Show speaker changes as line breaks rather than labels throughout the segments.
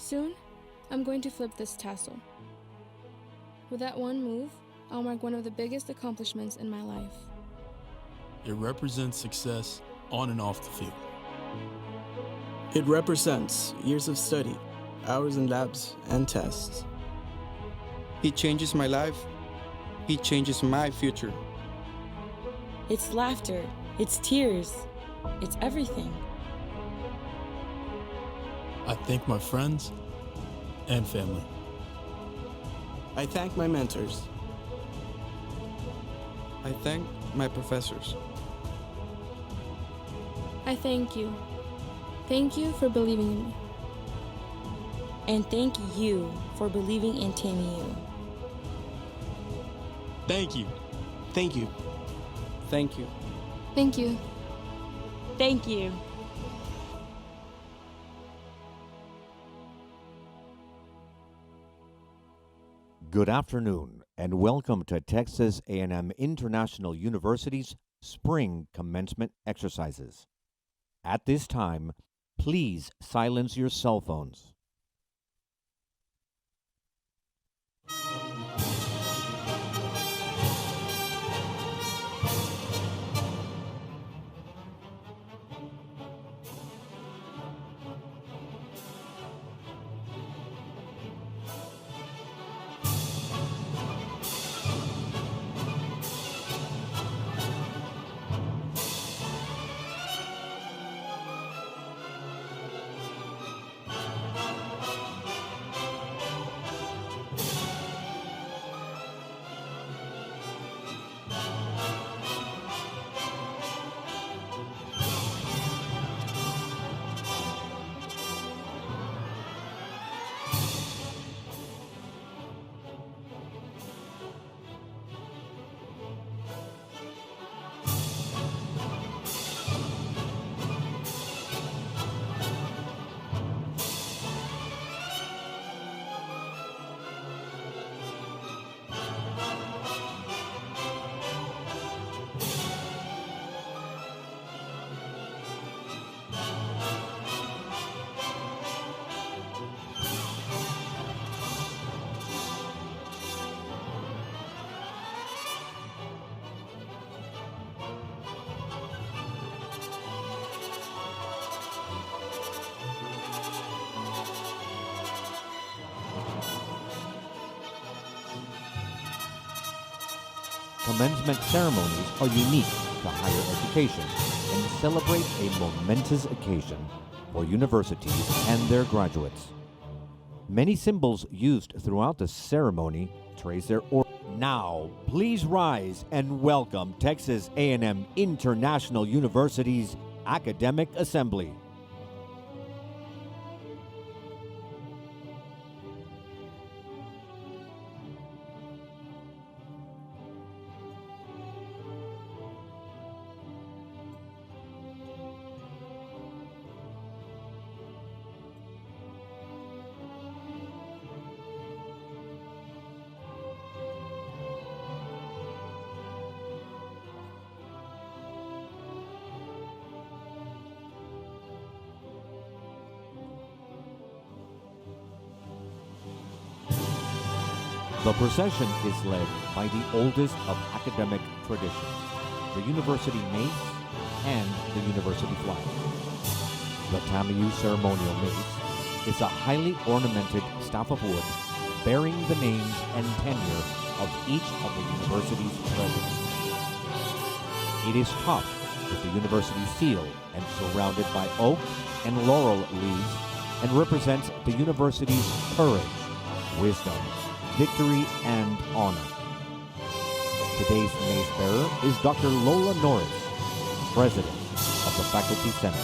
Soon, I'm going to flip this tassel. With that one move, I'll mark one of the biggest accomplishments in my life.
It represents success on and off the field.
It represents years of study, hours in labs, and tests.
He changes my life. He changes my future.
It's laughter. It's tears. It's everything.
I thank my friends and family.
I thank my mentors.
I thank my professors.
I thank you. Thank you for believing in me.
And thank you for believing in TAMIU.
Thank you.
Thank you.
Thank you.
Thank you.
Thank you.
Good afternoon, and welcome to Texas A&M International University's Spring Commencement Exercises. At this time, please silence your cell phones. Commencement ceremonies are unique to higher education and celebrate a momentous occasion for universities and their graduates. Many symbols used throughout the ceremony trace their origin. Now, please rise and welcome Texas A&M International University's Academic Assembly. The procession is led by the oldest of academic traditions, the university mace and the university flag. The TAMIU ceremonial mace is a highly ornamented staff of wood bearing the names and tenure of each of the university's presidents. It is topped with the university seal and surrounded by oak and laurel leaves and represents the university's courage, wisdom, victory, and honor. Today's mace bearer is Dr. Lola Norris, President of the Faculty Senate.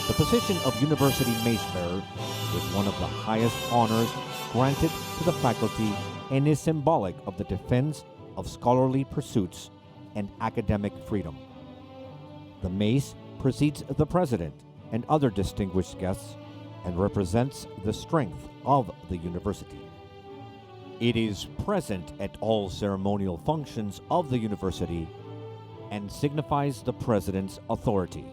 The position of University Mace Bearer is one of the highest honors granted to the faculty and is symbolic of the defense of scholarly pursuits and academic freedom. The mace precedes the President and other distinguished guests and represents the strength of the university. It is present at all ceremonial functions of the university and signifies the President's authority.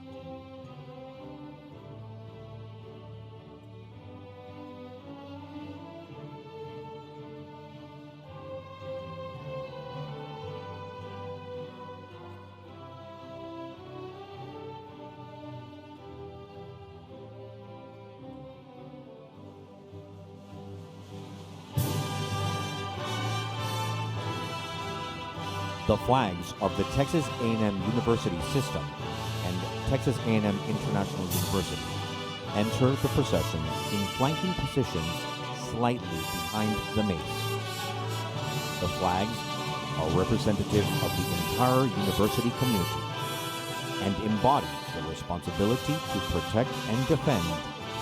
The flags of the Texas A&M University System and Texas A&M International University enter the procession in flanking positions slightly behind the mace. The flags are representative of the entire university community and embody the responsibility to protect and defend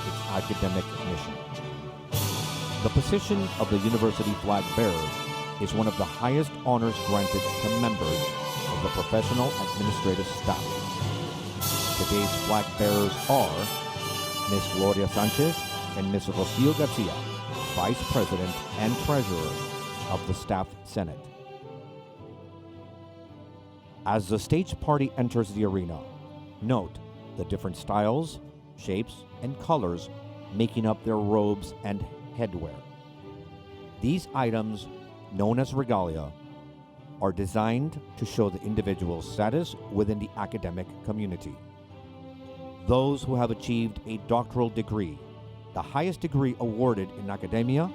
its academic mission. The position of the university flag bearer is one of the highest honors granted to members of the professional administrative staff. Today's flag bearers are Ms. Gloria Sanchez and Ms. Rocio Garcia, Vice President and Treasurer of the Staff Senate. As the stage party enters the arena, note the different styles, shapes, and colors making up their robes and headwear. These items, known as regalia, are designed to show the individual's status within the academic community. Those who have achieved a doctoral degree, the highest degree awarded in academia,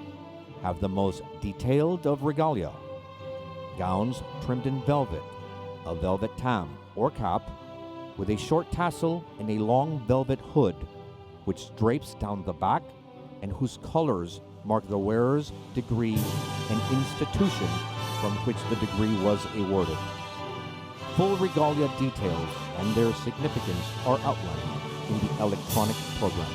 have the most detailed of regalia: gowns trimmed in velvet, a velvet tam or cap with a short tassel and a long velvet hood which drapes down the back and whose colors mark the wearer's degree and institution from which the degree was awarded. Full regalia details and their significance are outlined in the electronic program.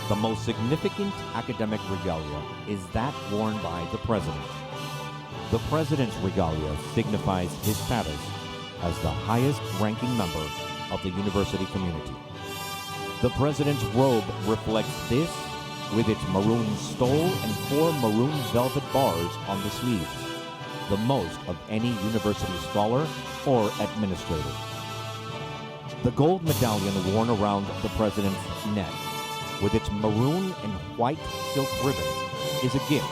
The most significant academic regalia is that worn by the President. The President's regalia signifies his status as the highest ranking member of the university community. The President's robe reflects this with its maroon stole and 4 maroon velvet bars on the sleeves, the most of any university scholar or administrator. The gold medallion worn around the President's neck with its maroon and white silk ribbon is a gift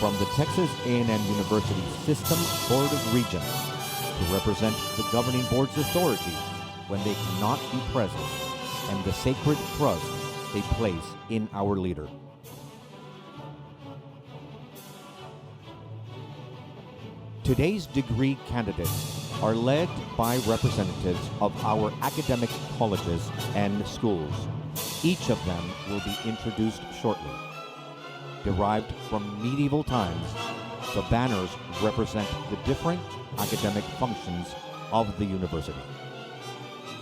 from the Texas A&M University System Board of Regents to represent the governing board's authority when they cannot be present and the sacred trust they place in our leader. Today's degree candidates are led by representatives of our academic colleges and schools. Each of them will be introduced shortly. Derived from medieval times, the banners represent the different academic functions of the university.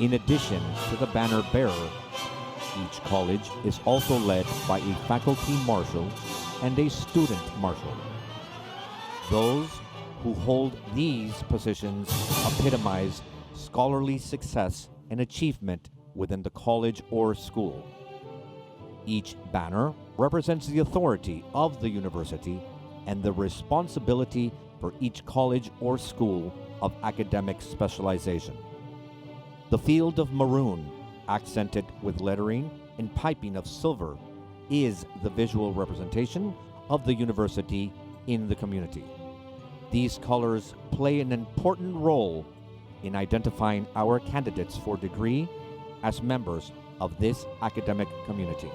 In addition to the banner bearer, each college is also led by a faculty marshal and a student marshal. Those who hold these positions epitomize scholarly success and achievement within the college or school. Each banner represents the authority of the university and the responsibility for each college or school of academic specialization. The field of maroon, accented with lettering and piping of silver, is the visual representation of the university in the community. These colors play an important role in identifying our candidates for degree as members of this academic community.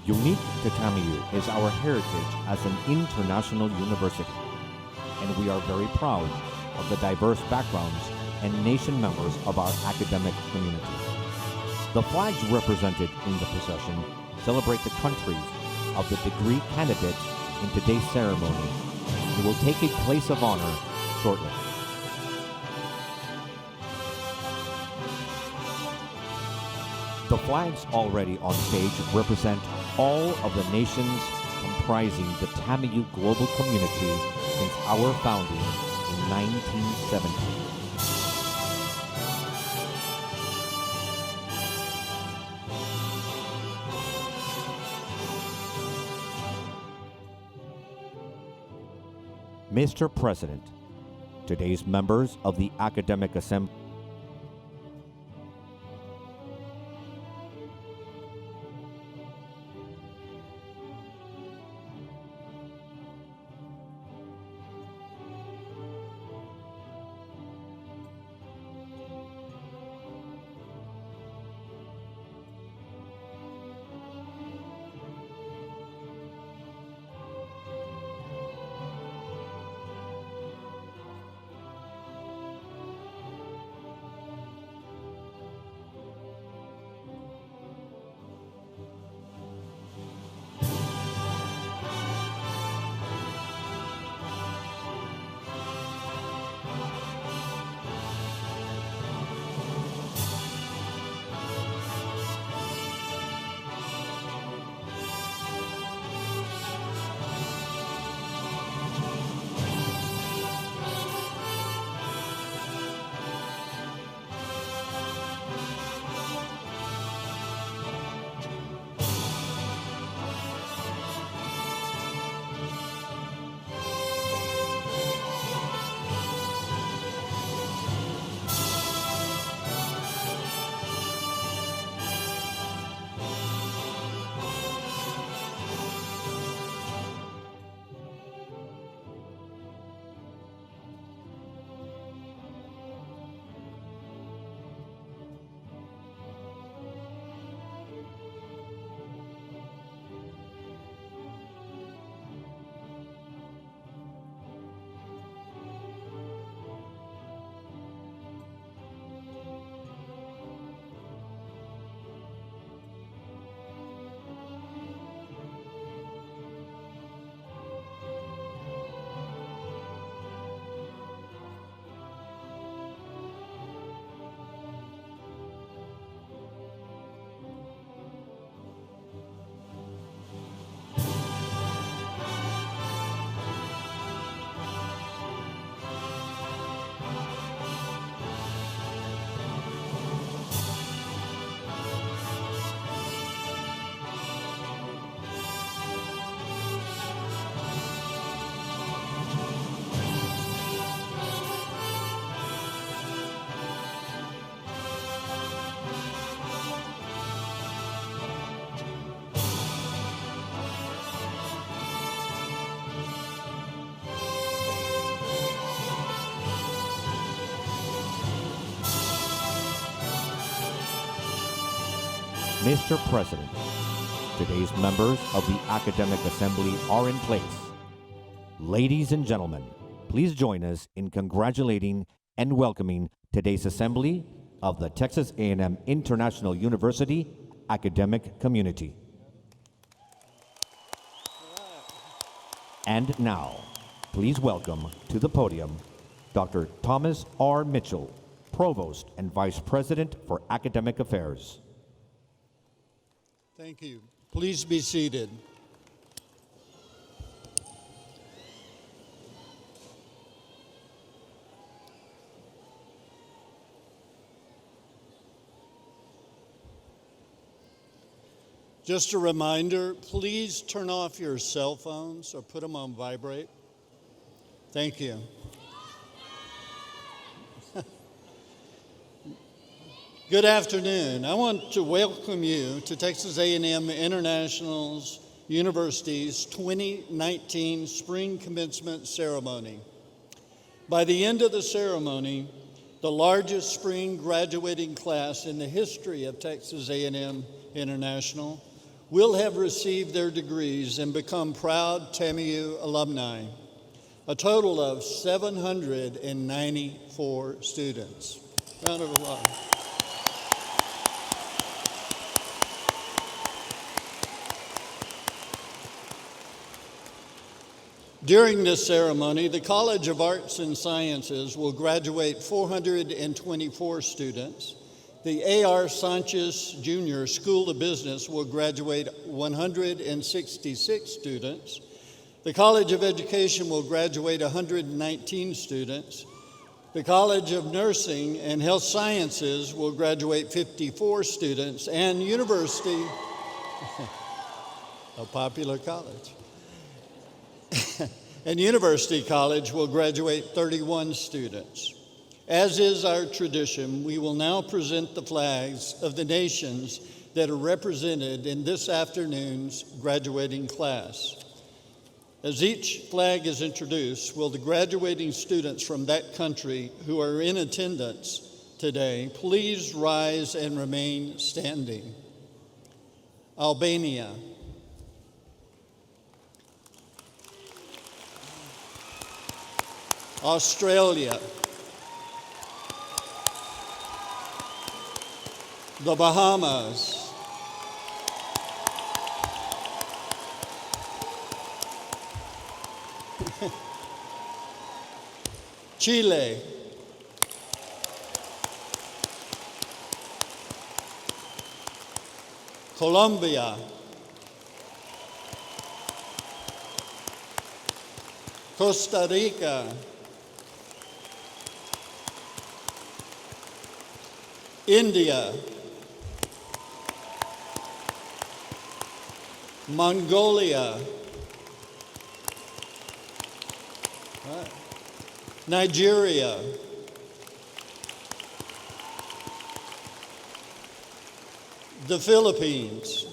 Unique to TAMIU is our heritage as an international university, and we are very proud of the diverse backgrounds and nation members of our academic community. The flags represented in the procession celebrate the countries of the degree candidates in today's ceremony, who will take a place of honor shortly. The flags already on stage represent all of the nations comprising the TAMIU global community since our founding in 1970. Mr. President, today's members of the Academic Assembly, Mr. President, today's members of the Academic Assembly are in place. Ladies and gentlemen, please join us in congratulating and welcoming today's assembly of the Texas A&M International University academic community. And now, please welcome to the podium Dr. Thomas R. Mitchell, Provost and Vice President for Academic Affairs.
Thank you. Please be seated. Just a reminder, please turn off your cell phones or put them on vibrate. Thank you. Good afternoon. I want to welcome you to Texas A&M International University's 2019 Spring Commencement Ceremony. By the end of the ceremony, the largest spring graduating class in the history of Texas A&M International will have received their degrees and become proud TAMIU alumni, a total of 794 students. Round of applause. During this ceremony, the College of Arts and Sciences will graduate 424 students. The A.R. Sanchez Jr. School of Business will graduate 166 students. The College of Education will graduate 119 students. The College of Nursing and Health Sciences will graduate 54 students, and University, a popular college, and University College will graduate 31 students. As is our tradition, we will now present the flags of the nations that are represented in this afternoon's graduating class. As each flag is introduced, will the graduating students from that country who are in attendance today please rise and remain standing. Albania. Australia, the Bahamas, Chile, Colombia, Costa Rica, India, Mongolia, Nigeria, the Philippines,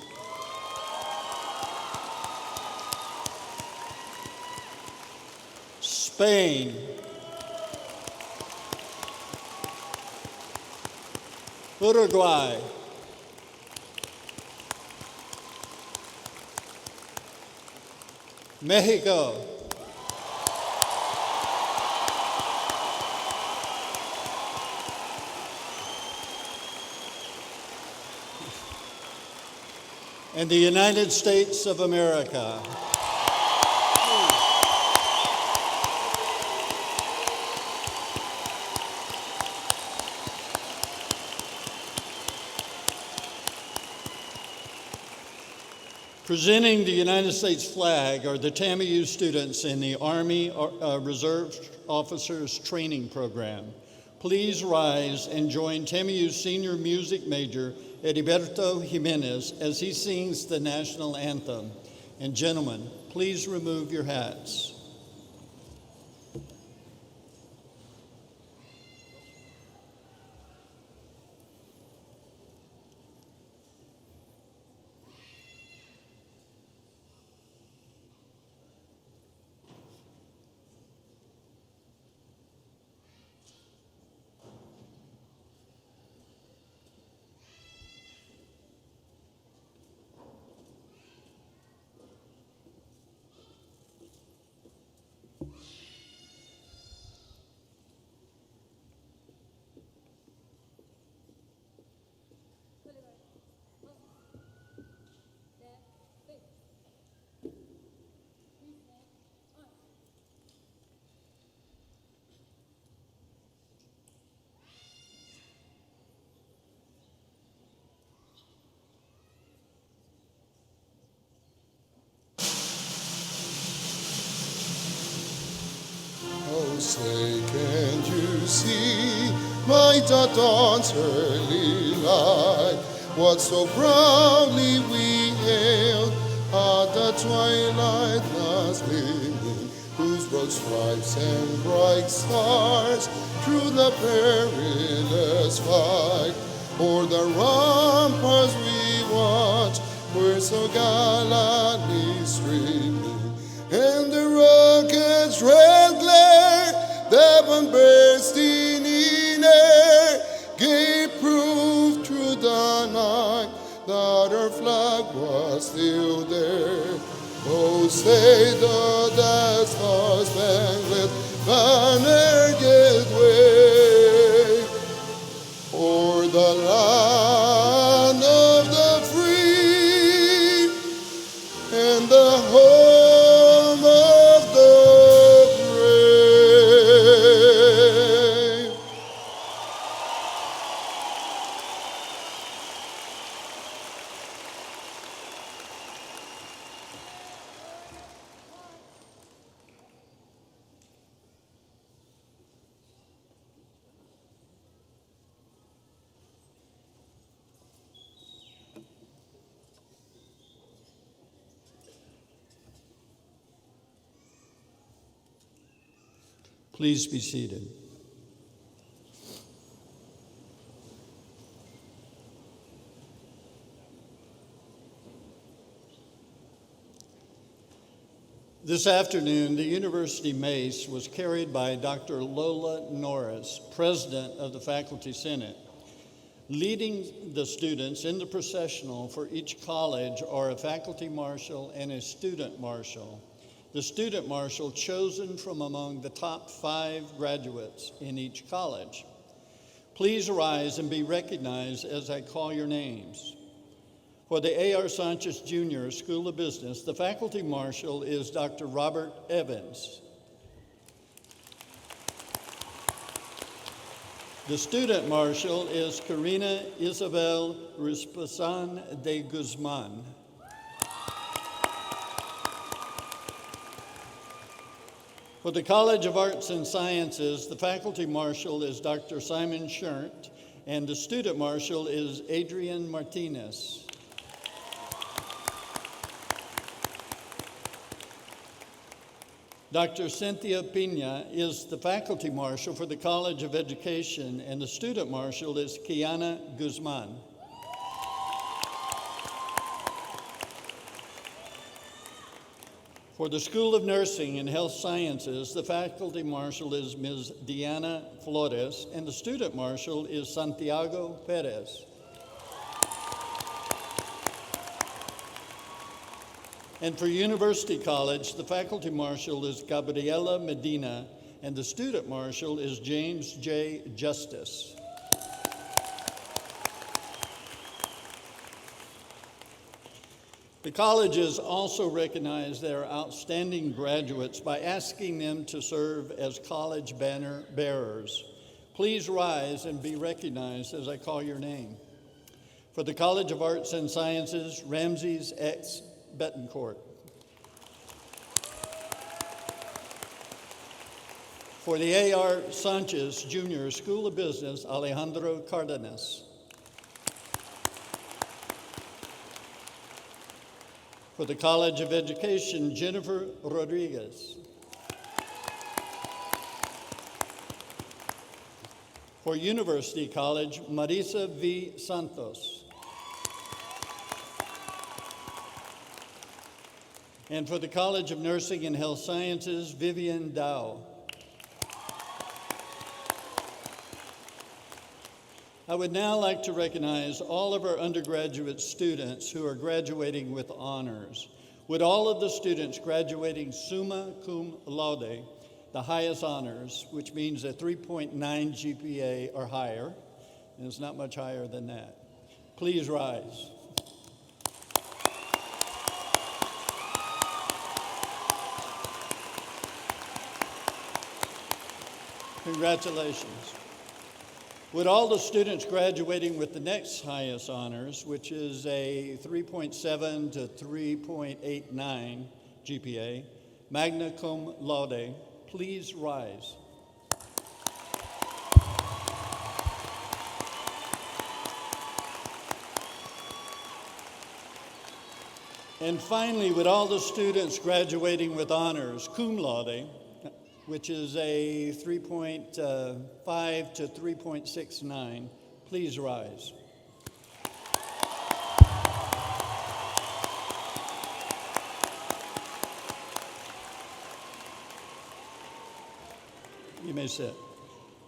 Spain, Uruguay, Mexico, and the United States of America. Presenting the United States flag are the TAMIU students in the Army Reserve Officers Training Program. Please rise and join TAMIU's senior music major, Heriberto Jimenez, as he sings the national anthem. And gentlemen, please remove your hats.
Oh, say, can't you see my dawn's early light? What so proudly we hailed at the twilight last gleaming, whose broad stripes and bright stars through the perilous fight, o'er the ramparts we watched, were so gallantly streaming, and the rocket's red glare, the bomb bursting in air, gave proof through the night that our flag was still there. Oh, say the star-spangled banner give way o'er the land of the free and the home of the brave.
Please be seated. This afternoon, the University Mace was carried by Dr. Lola Norris, President of the Faculty Senate. Leading the students in the processional for each college are a faculty marshal and a student marshal. The student marshal chosen from among the top 5 graduates in each college. Please rise and be recognized as I call your names. For the A.R. Sanchez Jr. School of Business, the faculty marshal is Dr. Robert Evans. The student marshal is Karina Isabel Rispasan de Guzman. For the College of Arts and Sciences, the faculty marshal is Dr. Simon Schert, and the student marshal is Adrian Martinez. Dr. Cynthia Pina is the faculty marshal for the College of Education, and the student marshal is Kiana Guzman. For the School of Nursing and Health Sciences, the faculty marshal is Ms. Diana Flores, and the student marshal is Santiago Perez. And for University College, the faculty marshal is Gabriela Medina, and the student marshal is James J. Justice. The colleges also recognize their outstanding graduates by asking them to serve as college banner bearers. Please rise and be recognized as I call your name. For the College of Arts and Sciences, Ramses X. Betancourt. For the A.R. Sanchez Jr. School of Business, Alejandro Cardenas. For the College of Education, Jennifer Rodriguez. For University College, Marisa V. Santos. And for the College of Nursing and Health Sciences, Vivian Dow. I would now like to recognize all of our undergraduate students who are graduating with honors. Would all of the students graduating summa cum laude, the highest honors, which means a 3.9 GPA or higher, and it's not much higher than that, please rise. Congratulations. Would all the students graduating with the next highest honors, which is a 3.7 to 3.89 GPA, magna cum laude, please rise. And finally, would all the students graduating with honors, cum laude, which is a 3.5 to 3.69. Please rise. You may sit.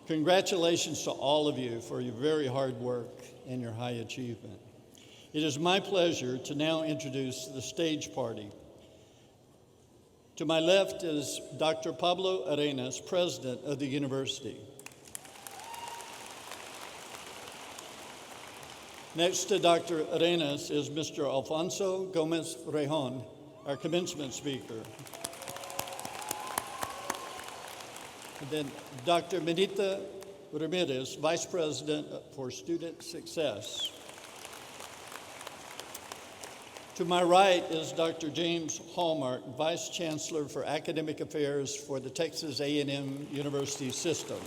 Congratulations to all of you for your very hard work and your high achievement. It is my pleasure to now introduce the stage party. To my left is Dr. Pablo Arenas, President of the university. Next to Dr. Arenas is Mr. Alfonso Gomez Rejon, our commencement speaker. And then Dr. Benita Ramirez, Vice President for Student Success. To my right is Dr. James Hallmark, Vice Chancellor for Academic Affairs for the Texas A&M University System.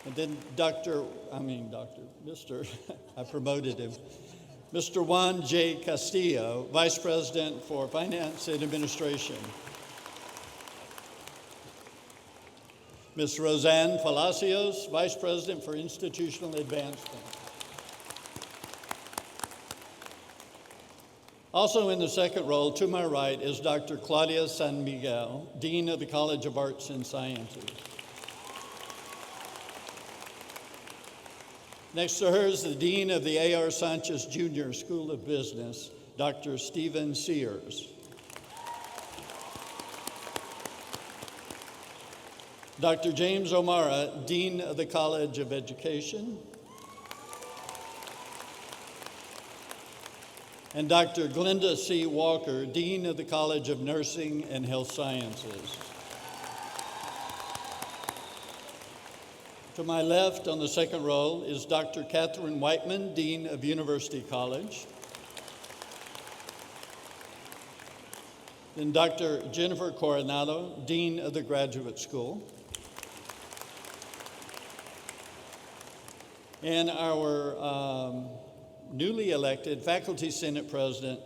And then I promoted him, Mr. Juan J. Castillo, Vice President for Finance and Administration. Ms. Roseanne Palacios, Vice President for Institutional Advancement. Also in the second row, to my right, is Dr. Claudia San Miguel, Dean of the College of Arts and Sciences. Next to her is the Dean of the A.R. Sanchez Jr. School of Business, Dr. Stephen Sears. Dr. James O'Mara, Dean of the College of Education. And Dr. Glenda C. Walker, Dean of the College of Nursing and Health Sciences. To my left on the second row is Dr. Catherine Whiteman, Dean of University College. Then Dr. Jennifer Coronado, Dean of the Graduate School. And our newly elected Faculty Senate President,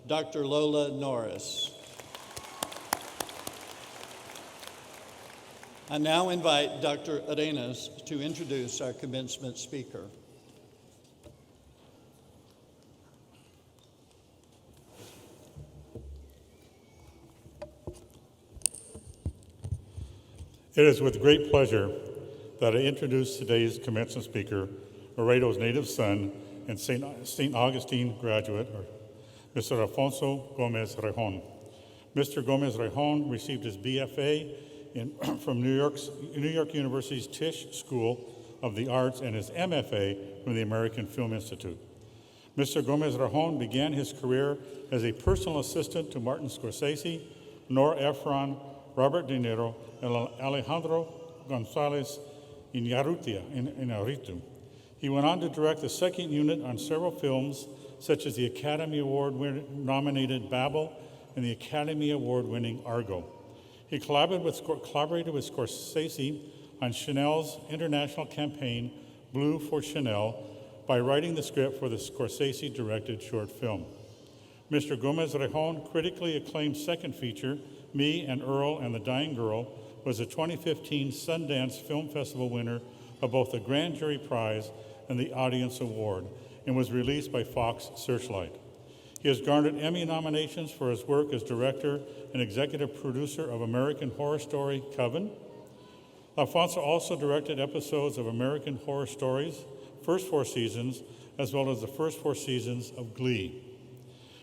Dr. Lola Norris. I now invite Dr. Arenas to introduce our commencement speaker.
It is with great pleasure that I introduce today's commencement speaker, Laredo's native son and St. Augustine graduate, Mr. Alfonso Gomez Rejon. Mr. Gomez Rejon received his BFA from New York University's Tisch School of the Arts and his MFA from the American Film Institute. Mr. Gomez Rejon began his career as a personal assistant to Martin Scorsese, Nora Ephron, Robert De Niro, and Alejandro Gonzalez Iñárritu. He went on to direct the second unit on several films, such as the Academy Award-nominated Babel and the Academy Award-winning Argo. He collaborated with Scorsese on Chanel's international campaign, Blue for Chanel, by writing the script for the Scorsese-directed short film. Mr. Gomez Rejon critically acclaimed second feature, Me and Earl and the Dying Girl, was the 2015 Sundance Film Festival winner of both the Grand Jury Prize and the Audience Award, and was released by Fox Searchlight. He has garnered Emmy nominations for his work as director and executive producer of American Horror Story, Coven. Alfonso also directed episodes of American Horror Stories, first 4 seasons, as well as the first 4 seasons of Glee.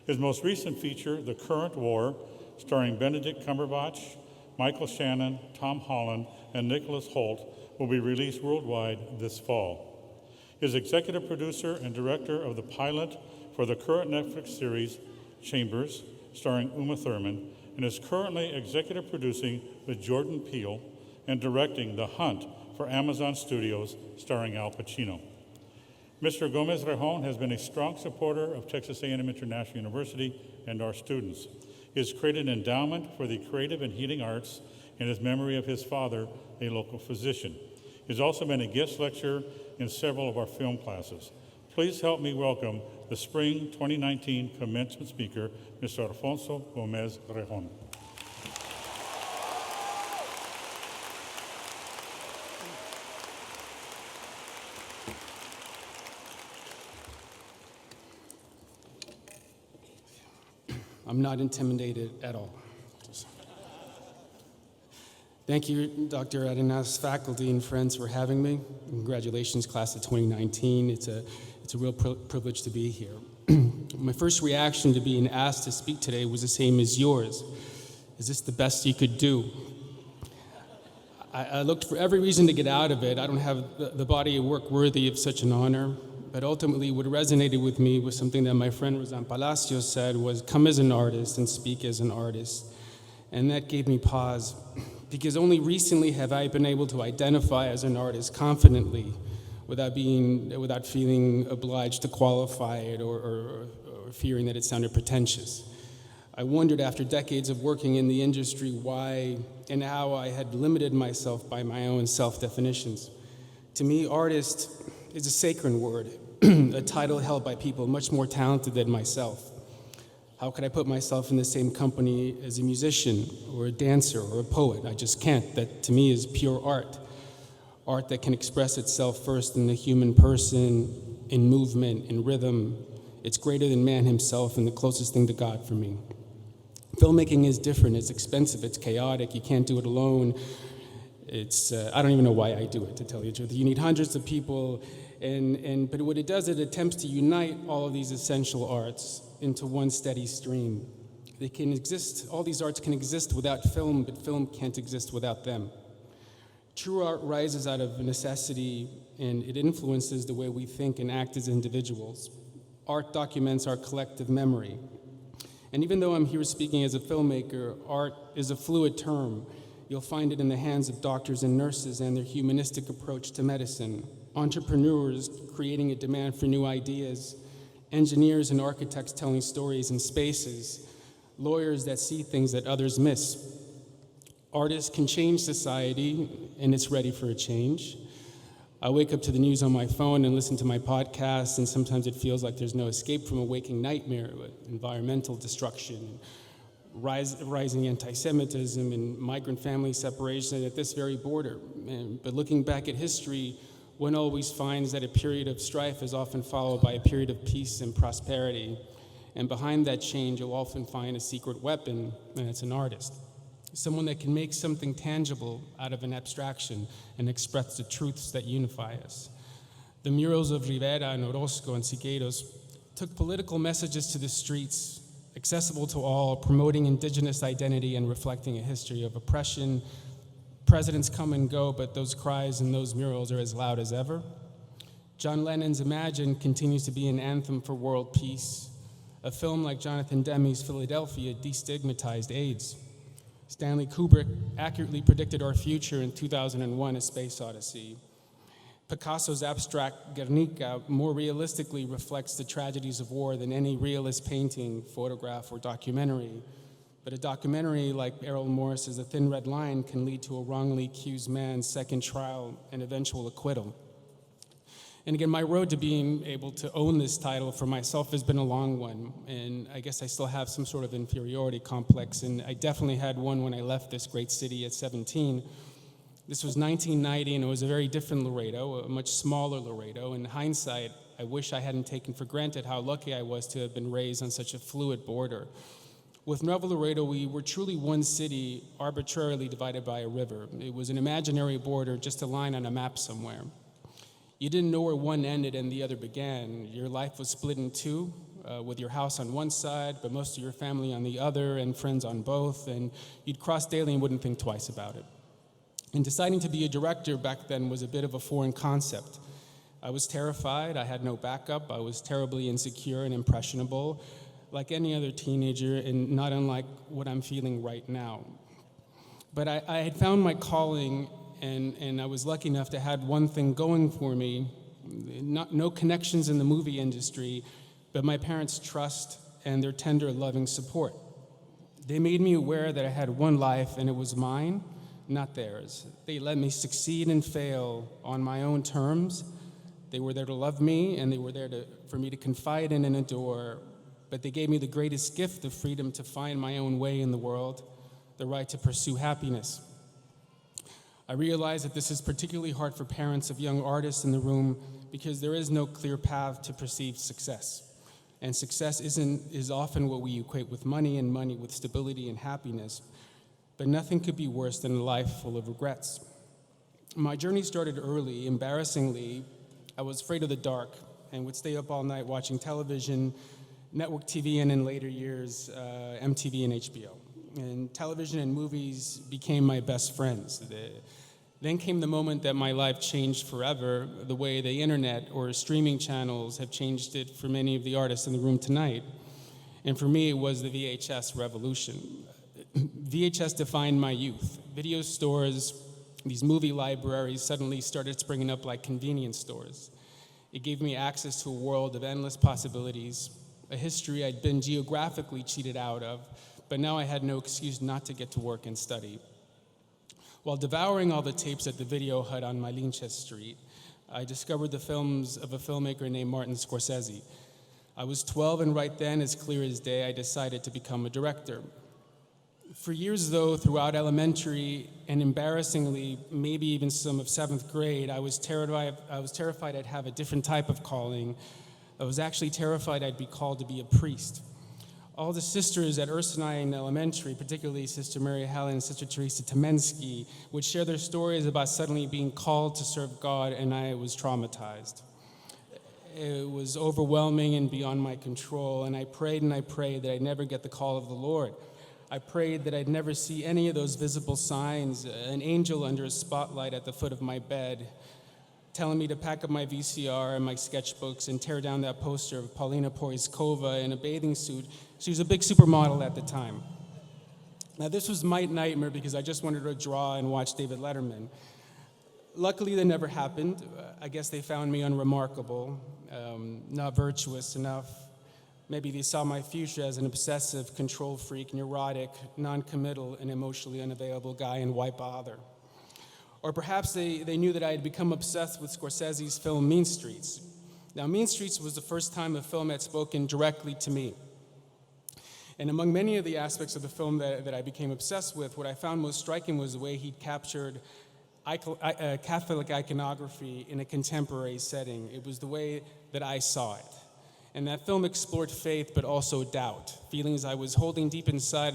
His most recent feature, The Current War, starring Benedict Cumberbatch, Michael Shannon, Tom Holland, and Nicholas Hoult, will be released worldwide this fall. He is executive producer and director of the pilot for the current Netflix series, Chambers, starring Uma Thurman, and is currently executive producing with Jordan Peele and directing The Hunt for Amazon Studios, starring Al Pacino. Mr. Gomez Rejon has been a strong supporter of Texas A&M International University and our students. He has created an endowment for the creative and healing arts in his memory of his father, a local physician. He has also been a guest lecturer in several of our film classes. Please help me welcome the Spring 2019 commencement speaker, Mr. Alfonso Gomez Rejon.
I'm not intimidated at all. Thank you, Dr. Arenas, faculty, and friends for having me. Congratulations, class of 2019. It's It's a real privilege to be here. My first reaction to being asked to speak today was the same as yours. Is this the best you could do? I looked for every reason to get out of it. I don't have the body of work worthy of such an honor. But ultimately, what resonated with me was something that my friend Rosan Palacios said was, come as an artist and speak as an artist. And that gave me pause, because only recently have I been able to identify as an artist confidently without feeling obliged to qualify it or fearing that it sounded pretentious. I wondered after decades of working in the industry why and how I had limited myself by my own self-definitions. To me, artist is a sacred word, a title held by people much more talented than myself. How could I put myself in the same company as a musician or a dancer or a poet? I just can't. That to me is pure art. Art that can express itself first in the human person, in movement, in rhythm. It's greater than man himself and the closest thing to God for me. Filmmaking is different. It's expensive. It's chaotic. You can't do it alone. I don't even know why I do it, to tell you the truth. You need hundreds of people, but what it does, it attempts to unite all of these essential arts into one steady stream. They can exist, all these arts can exist without film, but film can't exist without them. True art rises out of necessity, and it influences the way we think and act as individuals. Art documents our collective memory. And even though I'm here speaking as a filmmaker, art is a fluid term. You'll find it in the hands of doctors and nurses and their humanistic approach to medicine, entrepreneurs creating a demand for new ideas, engineers and architects telling stories in spaces, lawyers that see things that others miss. Artists can change society, and it's ready for a change. I wake up to the news on my phone and listen to my podcasts, and sometimes it feels like there's no escape from a waking nightmare with environmental destruction, rising anti-Semitism, and migrant family separation at this very border. But looking back at history, one always finds that a period of strife is often followed by a period of peace and prosperity. And behind that change, you'll often find a secret weapon, and it's an artist. Someone that can make something tangible out of an abstraction and express the truths that unify us. The murals of Rivera and Orozco and Siqueiros took political messages to the streets, accessible to all, promoting indigenous identity and reflecting a history of oppression. Presidents come and go, but those cries and those murals are as loud as ever. John Lennon's Imagine continues to be an anthem for world peace. A film like Jonathan Demme's Philadelphia destigmatized AIDS. Stanley Kubrick accurately predicted our future in 2001, A Space Odyssey. Picasso's abstract Guernica more realistically reflects the tragedies of war than any realist painting, photograph, or documentary. But a documentary like Errol Morris's A Thin Red Line can lead to a wrongly accused man's second trial and eventual acquittal. And again, my road to being able to own this title for myself has been a long one, and I guess I still have some sort of inferiority complex, and I definitely had one when I left this great city at 17. This was 1990, and it was a very different Laredo, a much smaller Laredo. In hindsight, I wish I hadn't taken for granted how lucky I was to have been raised on such a fluid border. With Nuevo Laredo, we were truly one city arbitrarily divided by a river. It was an imaginary border, just a line on a map somewhere. You didn't know where one ended and the other began. Your life was split in two, with your house on one side, but most of your family on the other, and friends on both, and you'd cross daily and wouldn't think twice about it. And deciding to be a director back then was a bit of a foreign concept. I was terrified, I had no backup, I was terribly insecure and impressionable, like any other teenager, and not unlike what I'm feeling right now. But I had found my calling, and I was lucky enough to have one thing going for me, no connections in the movie industry, but my parents' trust and their tender, loving support. They made me aware that I had one life, and it was mine, not theirs. They let me succeed and fail on my own terms. They were there to love me, and they were there for me to confide in and adore, but they gave me the greatest gift of freedom to find my own way in the world, the right to pursue happiness. I realize that this is particularly hard for parents of young artists in the room because there is no clear path to perceived success. And success is often what we equate with money, and money with stability and happiness. But nothing could be worse than a life full of regrets. My journey started early. Embarrassingly, I was afraid of the dark. and would stay up all night watching television, network TV, and in later years, MTV and HBO. And television and movies became my best friends. Then came the moment that my life changed forever, the way the internet or streaming channels have changed it for many of the artists in the room tonight. And for me, it was the VHS revolution. VHS defined my youth. Video stores, these movie libraries suddenly started springing up like convenience stores. It gave me access to a world of endless possibilities, a history I'd been geographically cheated out of, but now I had no excuse not to get to work and study. While devouring all the tapes at the Video Hut on Malinche Street, I discovered the films of a filmmaker named Martin Scorsese. I was 12, and right then, as clear as day, I decided to become a director. For years, though, throughout elementary and embarrassingly, maybe even some of 7th grade, I was terrified I'd have a different type of calling. I was actually terrified I'd be called to be a priest. All the sisters at Ursuline Elementary, particularly Sister Mary Helen and Sister Teresa Temensky, would share their stories about suddenly being called to serve God, and I was traumatized. It was overwhelming and beyond my control, and I prayed that I'd never get the call of the Lord. I prayed that I'd never see any of those visible signs, an angel under a spotlight at the foot of my bed, telling me to pack up my VCR and my sketchbooks and tear down that poster of Paulina Porizkova in a bathing suit. She was a big supermodel at the time. Now, this was my nightmare because I just wanted to draw and watch David Letterman. Luckily, that never happened. I guess they found me unremarkable, not virtuous enough. Maybe they saw my future as an obsessive, control freak, neurotic, non-committal, and emotionally unavailable guy, and why bother? Or perhaps they knew that I had become obsessed with Scorsese's film Mean Streets. Now, Mean Streets was the first time a film had spoken directly to me. And among many of the aspects of the film that I became obsessed with, what I found most striking was the way he'd captured Catholic iconography in a contemporary setting. It was the way that I saw it. And that film explored faith, but also doubt, feelings I was holding deep inside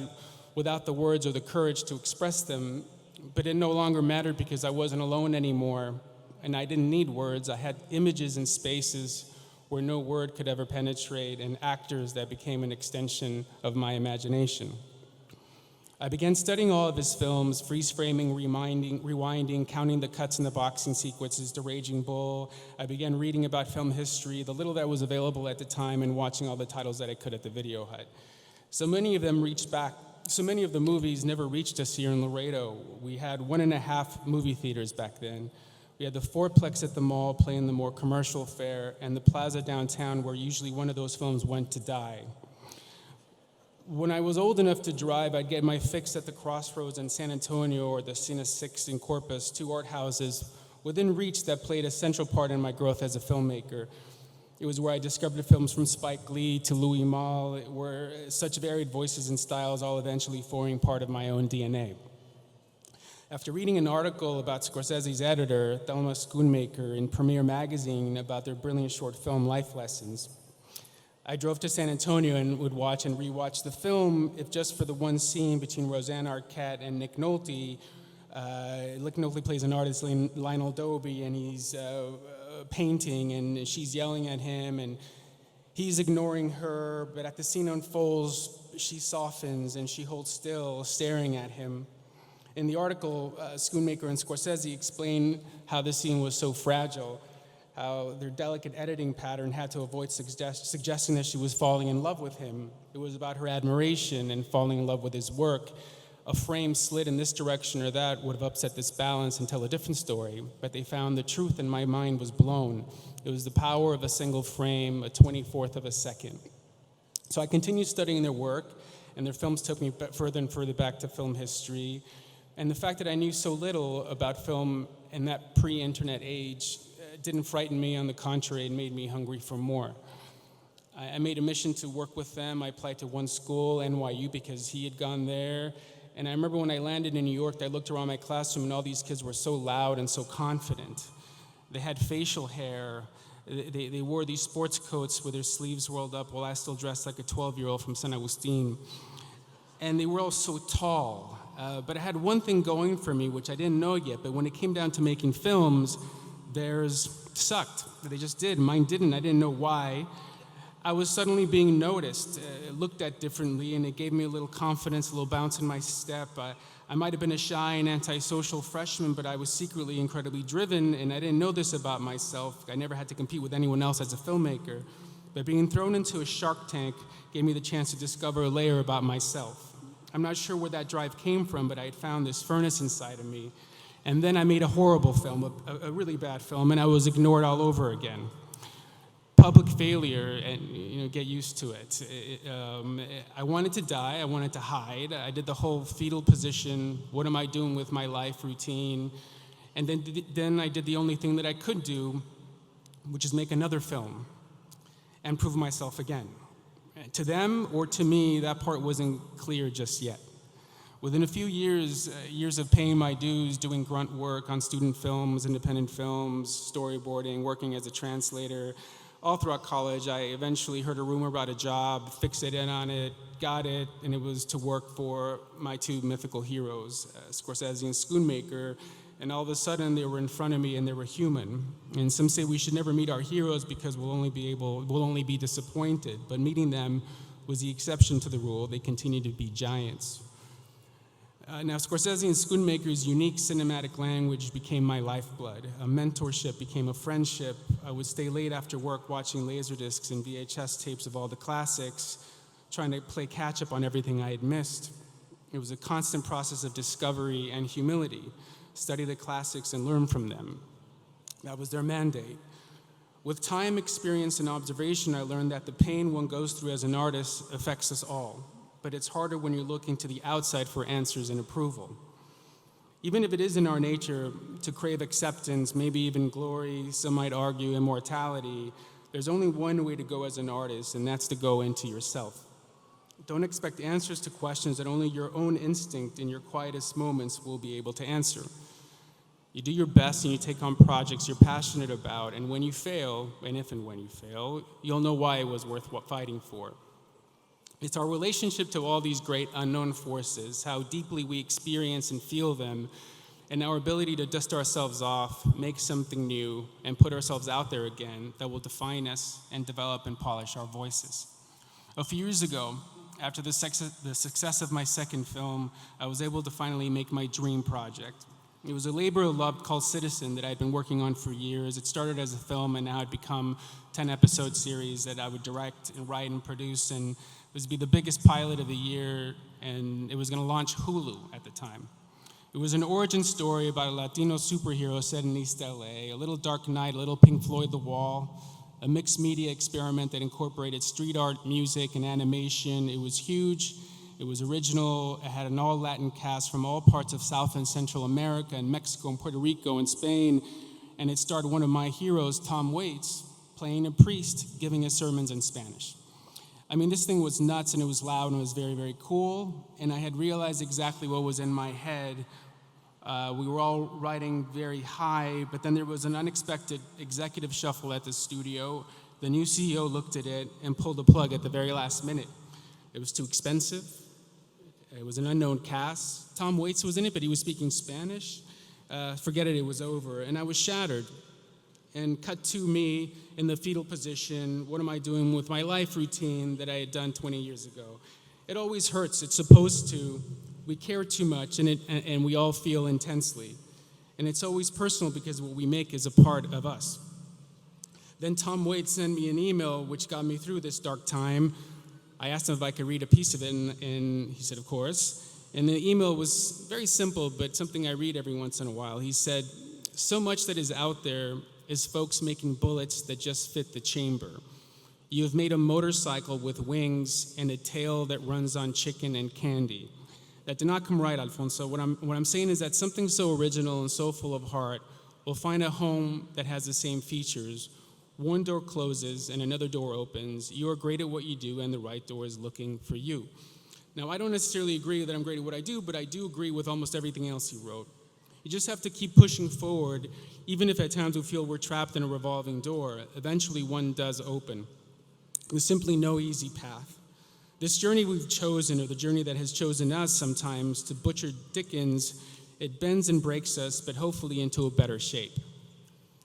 without the words or the courage to express them, but it no longer mattered because I wasn't alone anymore, and I didn't need words. I had images and spaces where no word could ever penetrate, and actors that became an extension of my imagination. I began studying all of his films, freeze-framing, rewinding, counting the cuts in the boxing sequences to Raging Bull. I began reading about film history, the little that was available at the time, and watching all the titles that I could at the Video Hut. So many of the movies never reached us here in Laredo. We had 1.5 movie theaters back then. We had the Fourplex at the mall playing the more commercial fare, and the Plaza downtown where usually one of those films went to die. When I was old enough to drive, I'd get my fix at the Crossroads in San Antonio or the Cine 6 in Corpus, 2 art houses within reach that played a central part in my growth as a filmmaker. It was where I discovered films from Spike Lee to Louis Malle, where such varied voices and styles all eventually forming part of my own DNA. After reading an article about Scorsese's editor, Thelma Schoonmaker, in Premiere Magazine about their brilliant short film, Life Lessons, I drove to San Antonio and would watch and rewatch the film, if just for the one scene between Roseanne Arquette and Nick Nolte. Nick Nolte plays an artist, Lionel Dobie, and he's painting, and she's yelling at him, and he's ignoring her, but as the scene unfolds, she softens, and she holds still, staring at him. In the article, Schoonmaker and Scorsese explain how the scene was so fragile, how their delicate editing pattern had to avoid suggesting that she was falling in love with him. It was about her admiration and falling in love with his work. A frame slid in this direction or that would have upset this balance and tell a different story, but they found the truth, and my mind was blown. It was the power of a single frame, a 24th of a second. So I continued studying their work, and their films took me further and further back to film history. And the fact that I knew so little about film in that pre-internet age didn't frighten me. On the contrary, it made me hungry for more. I made a mission to work with them. I applied to one school, NYU, because he had gone there. And I remember when I landed in New York, I looked around my classroom, and all these kids were so loud and so confident. They had facial hair. They wore these sports coats with their sleeves rolled up, while I still dressed like a 12-year-old from San Agustin. And they were all so tall. But I had one thing going for me, which I didn't know yet, but when it came down to making films, Theirs sucked. They just did. Mine didn't. I didn't know why. I was suddenly being noticed, looked at differently, and it gave me a little confidence, a little bounce in my step. I might have been a shy and antisocial freshman, but I was secretly incredibly driven, and I didn't know this about myself. I never had to compete with anyone else as a filmmaker. But being thrown into a shark tank gave me the chance to discover a layer about myself. I'm not sure where that drive came from, but I had found this furnace inside of me. And then I made a horrible film, a really bad film, and I was ignored all over again. Public failure, and get used to it. I wanted to die, I wanted to hide. I did the whole fetal position, what am I doing with my life routine? And then I did the only thing that I could do, which is make another film and prove myself again. To them or to me, that part wasn't clear just yet. Within a few years of paying my dues, doing grunt work on student films, independent films, storyboarding, working as a translator, all throughout college, I eventually heard a rumor about a job, fixated in on it, got it, and it was to work for my two mythical heroes, Scorsese and Schoonmaker, and all of a sudden they were in front of me and they were human. And some say we should never meet our heroes because we'll only be disappointed, but meeting them was the exception to the rule. They continue to be giants. Now, Scorsese and Schoonmaker's unique cinematic language became my lifeblood. A mentorship became a friendship. I would stay late after work watching Laserdiscs and VHS tapes of all the classics, trying to play catch-up on everything I had missed. It was a constant process of discovery and humility. Study the classics and learn from them. That was their mandate. With time, experience, and observation, I learned that the pain one goes through as an artist affects us all. But it's harder when you're looking to the outside for answers and approval. Even if it is in our nature to crave acceptance, maybe even glory, some might argue immortality, there's only one way to go as an artist, and that's to go into yourself. Don't expect answers to questions that only your own instinct in your quietest moments will be able to answer. You do your best and you take on projects you're passionate about, and when you fail, and if and when you fail, you'll know why it was worth fighting for. It's our relationship to all these great unknown forces, how deeply we experience and feel them, and our ability to dust ourselves off, make something new, and put ourselves out there again that will define us and develop and polish our voices. A few years ago, after the success of my second film, I was able to finally make my dream project. It was a labor of love called Citizen that I'd been working on for years. It started as a film and now had become a 10-episode series that I would direct and write and produce, and it was to be the biggest pilot of the year, and it was going to launch Hulu at the time. It was an origin story about a Latino superhero set in East LA, a little Dark Knight, a little Pink Floyd The Wall, a mixed media experiment that incorporated street art, music, and animation. It was huge, it was original, it had an all-Latin cast from all parts of South and Central America and Mexico and Puerto Rico and Spain, and it starred one of my heroes, Tom Waits, playing a priest giving his sermons in Spanish. I mean, this thing was nuts and it was loud and it was very, very cool. And I had realized exactly what was in my head. We were all riding very high, but then there was an unexpected executive shuffle at the studio. The new CEO looked at it and pulled the plug at the very last minute. It was too expensive. It was an unknown cast. Tom Waits was in it, but he was speaking Spanish. Forget it, it was over. And I was shattered. And cut to me in the fetal position, what am I doing with my life routine that I had done 20 years ago? It always hurts, it's supposed to. We care too much and we all feel intensely. And it's always personal because what we make is a part of us. Then Tom Waits sent me an email which got me through this dark time. I asked him if I could read a piece of it and he said, of course. And the email was very simple, but something I read every once in a while. He said, so much that is out there is folks making bullets that just fit the chamber. You have made a motorcycle with wings and a tail that runs on chicken and candy. That did not come right, Alfonso. What I'm saying is that something so original and so full of heart will find a home that has the same features. One door closes and another door opens. You are great at what you do and the right door is looking for you. Now, I don't necessarily agree that I'm great at what I do, but I do agree with almost everything else he wrote. You just have to keep pushing forward, even if at times we feel we're trapped in a revolving door. Eventually one does open. There's simply no easy path. This journey we've chosen, or the journey that has chosen us sometimes, to butcher Dickens, it bends and breaks us, but hopefully into a better shape.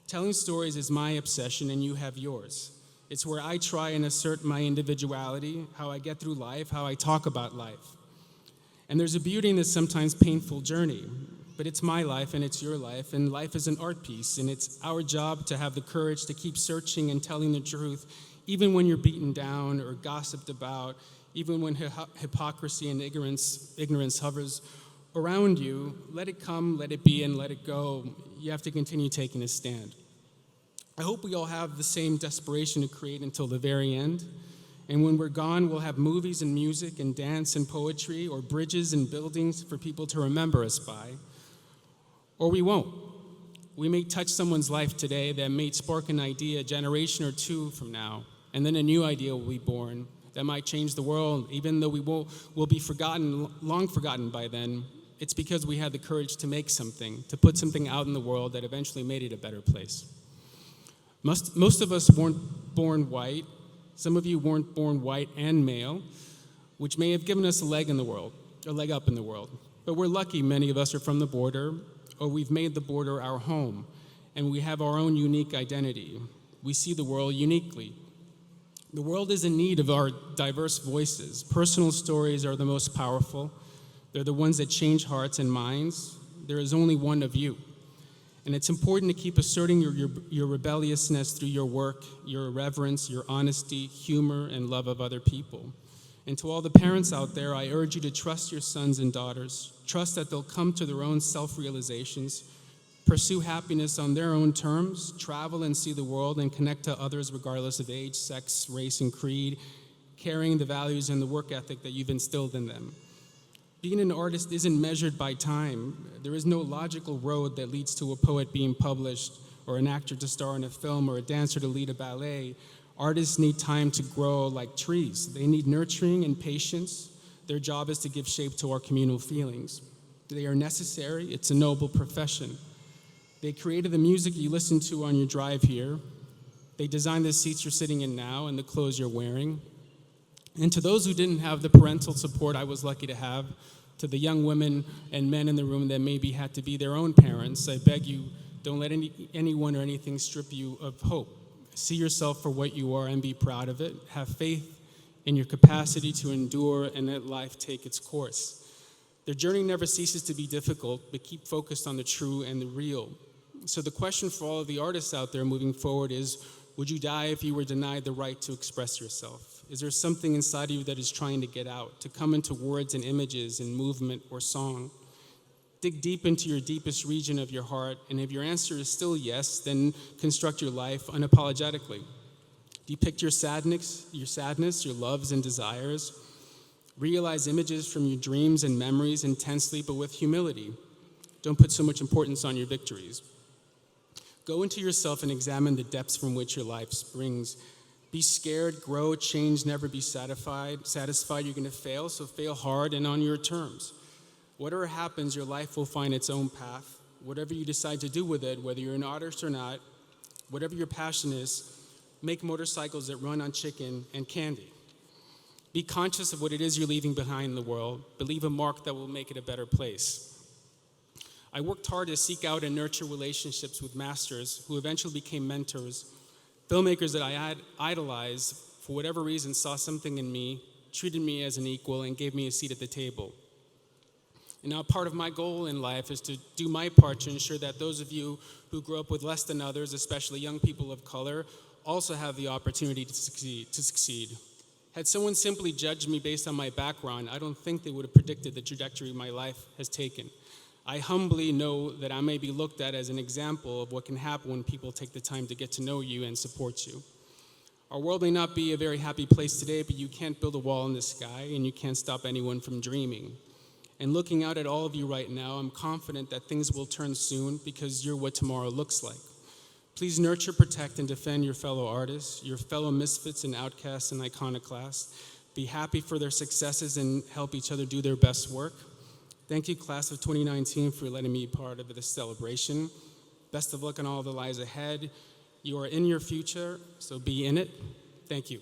Telling stories is my obsession and you have yours. It's where I try and assert my individuality, how I get through life, how I talk about life. And there's a beauty in this sometimes painful journey, but it's my life and it's your life, and life is an art piece, and it's our job to have the courage to keep searching and telling the truth, even when you're beaten down or gossiped about, even when hypocrisy and ignorance hovers around you. Let it come, let it be, and let it go. You have to continue taking a stand. I hope we all have the same desperation to create until the very end. And when we're gone, we'll have movies and music and dance and poetry, or bridges and buildings for people to remember us by. Or we won't. We may touch someone's life today that may spark an idea a generation or two from now, and then a new idea will be born that might change the world. Even though we'll be forgotten, long forgotten by then, it's because we had the courage to make something, to put something out in the world that eventually made it a better place. Most of us weren't born white. Some of you weren't born white and male, which may have given us a leg up in the world. But we're lucky many of us are from the border, or we've made the border our home, and we have our own unique identity. We see the world uniquely. The world is in need of our diverse voices. Personal stories are the most powerful. They're the ones that change hearts and minds. There is only one of you. And it's important to keep asserting your rebelliousness through your work, your irreverence, your honesty, humor, and love of other people. And to all the parents out there, I urge you to trust your sons and daughters. Trust that they'll come to their own self-realizations, pursue happiness on their own terms, travel and see the world, and connect to others regardless of age, sex, race, and creed, carrying the values and the work ethic that you've instilled in them. Being an artist isn't measured by time. There is no logical road that leads to a poet being published, or an actor to star in a film, or a dancer to lead a ballet. Artists need time to grow like trees. They need nurturing and patience. Their job is to give shape to our communal feelings. They are necessary. It's a noble profession. They created the music you listen to on your drive here. They designed the seats you're sitting in now and the clothes you're wearing. And to those who didn't have the parental support I was lucky to have, to the young women and men in the room that maybe had to be their own parents, I beg you, don't let anyone or anything strip you of hope. See yourself for what you are and be proud of it. Have faith in your capacity to endure and let life take its course. The journey never ceases to be difficult, but keep focused on the true and the real. So the question for all of the artists out there moving forward is, would you die if you were denied the right to express yourself? Is there something inside of you that is trying to get out, to come into words and images and movement or song? Dig deep into your deepest region of your heart, and if your answer is still yes, then construct your life unapologetically. Depict your sadness, your loves and desires. Realize images from your dreams and memories intensely, but with humility. Don't put so much importance on your victories. Go into yourself and examine the depths from which your life springs. Be scared, grow, change, never be satisfied. You're going to fail, so fail hard and on your terms. Whatever happens, your life will find its own path. Whatever you decide to do with it, whether you're an artist or not, whatever your passion is, make motorcycles that run on chicken and candy. Be conscious of what it is you're leaving behind in the world, but leave a mark that will make it a better place. I worked hard to seek out and nurture relationships with masters who eventually became mentors. Filmmakers that I had idolized, for whatever reason, saw something in me, treated me as an equal, and gave me a seat at the table. And now part of my goal in life is to do my part to ensure that those of you who grew up with less than others, especially young people of color, also have the opportunity to succeed. Had someone simply judged me based on my background, I don't think they would have predicted the trajectory my life has taken. I humbly know that I may be looked at as an example of what can happen when people take the time to get to know you and support you. Our world may not be a very happy place today, but you can't build a wall in the sky, and you can't stop anyone from dreaming. And looking out at all of you right now, I'm confident that things will turn soon because you're what tomorrow looks like. Please nurture, protect, and defend your fellow artists, your fellow misfits and outcasts and iconoclasts. Be happy for their successes and help each other do their best work. Thank you, class of 2019, for letting me be part of this celebration. Best of luck on all that lies ahead. You are in your future, so be in it. Thank you.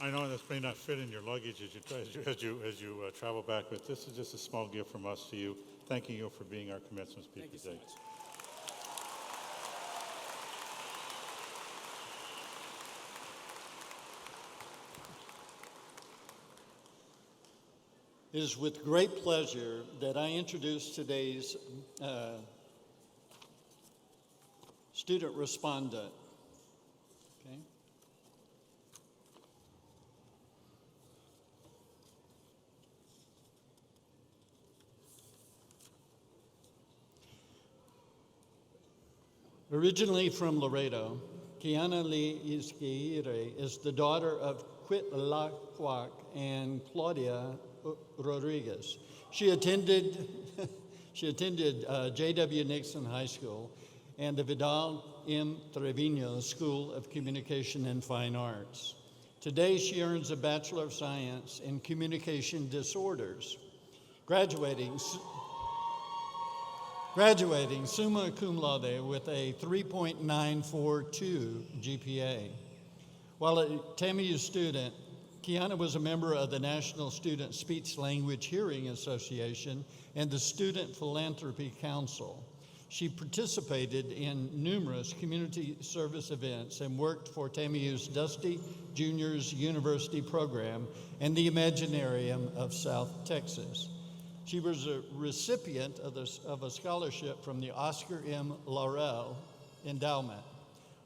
I know this may not fit in your luggage as you travel back, but this is just a small gift from us to you, thanking you for being our commencement speaker today.
Thank you so much.
It is with great pleasure that I introduce today's student respondent. Okay. Originally from Laredo, Kiana Lee Izquierre is the daughter of Quitlahuac and Claudia Rodriguez. She attended J.W. Nixon High School and the Vidal M. Trevino School of Communication and Fine Arts. Today, she earns a Bachelor of Science in Communication Disorders, graduating summa cum laude with a 3.942 GPA. While a TAMIU student, Kiana was a member of the National Student Speech Language Hearing Association and the Student Philanthropy Council. She participated in numerous community service events and worked for TAMIU's Dusty Juniors University program and the Imaginarium of South Texas. She was a recipient of a scholarship from the Oscar M. Laurel Endowment.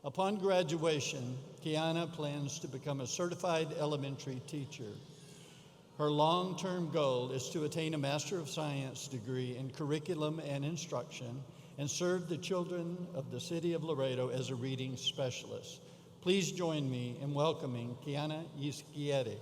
Upon graduation, Kiana plans to become a certified elementary teacher. Her long-term goal is to attain a Master of Science degree in curriculum and instruction and serve the children of the city of Laredo as a reading specialist. Please join me in welcoming Kiana Izquierre.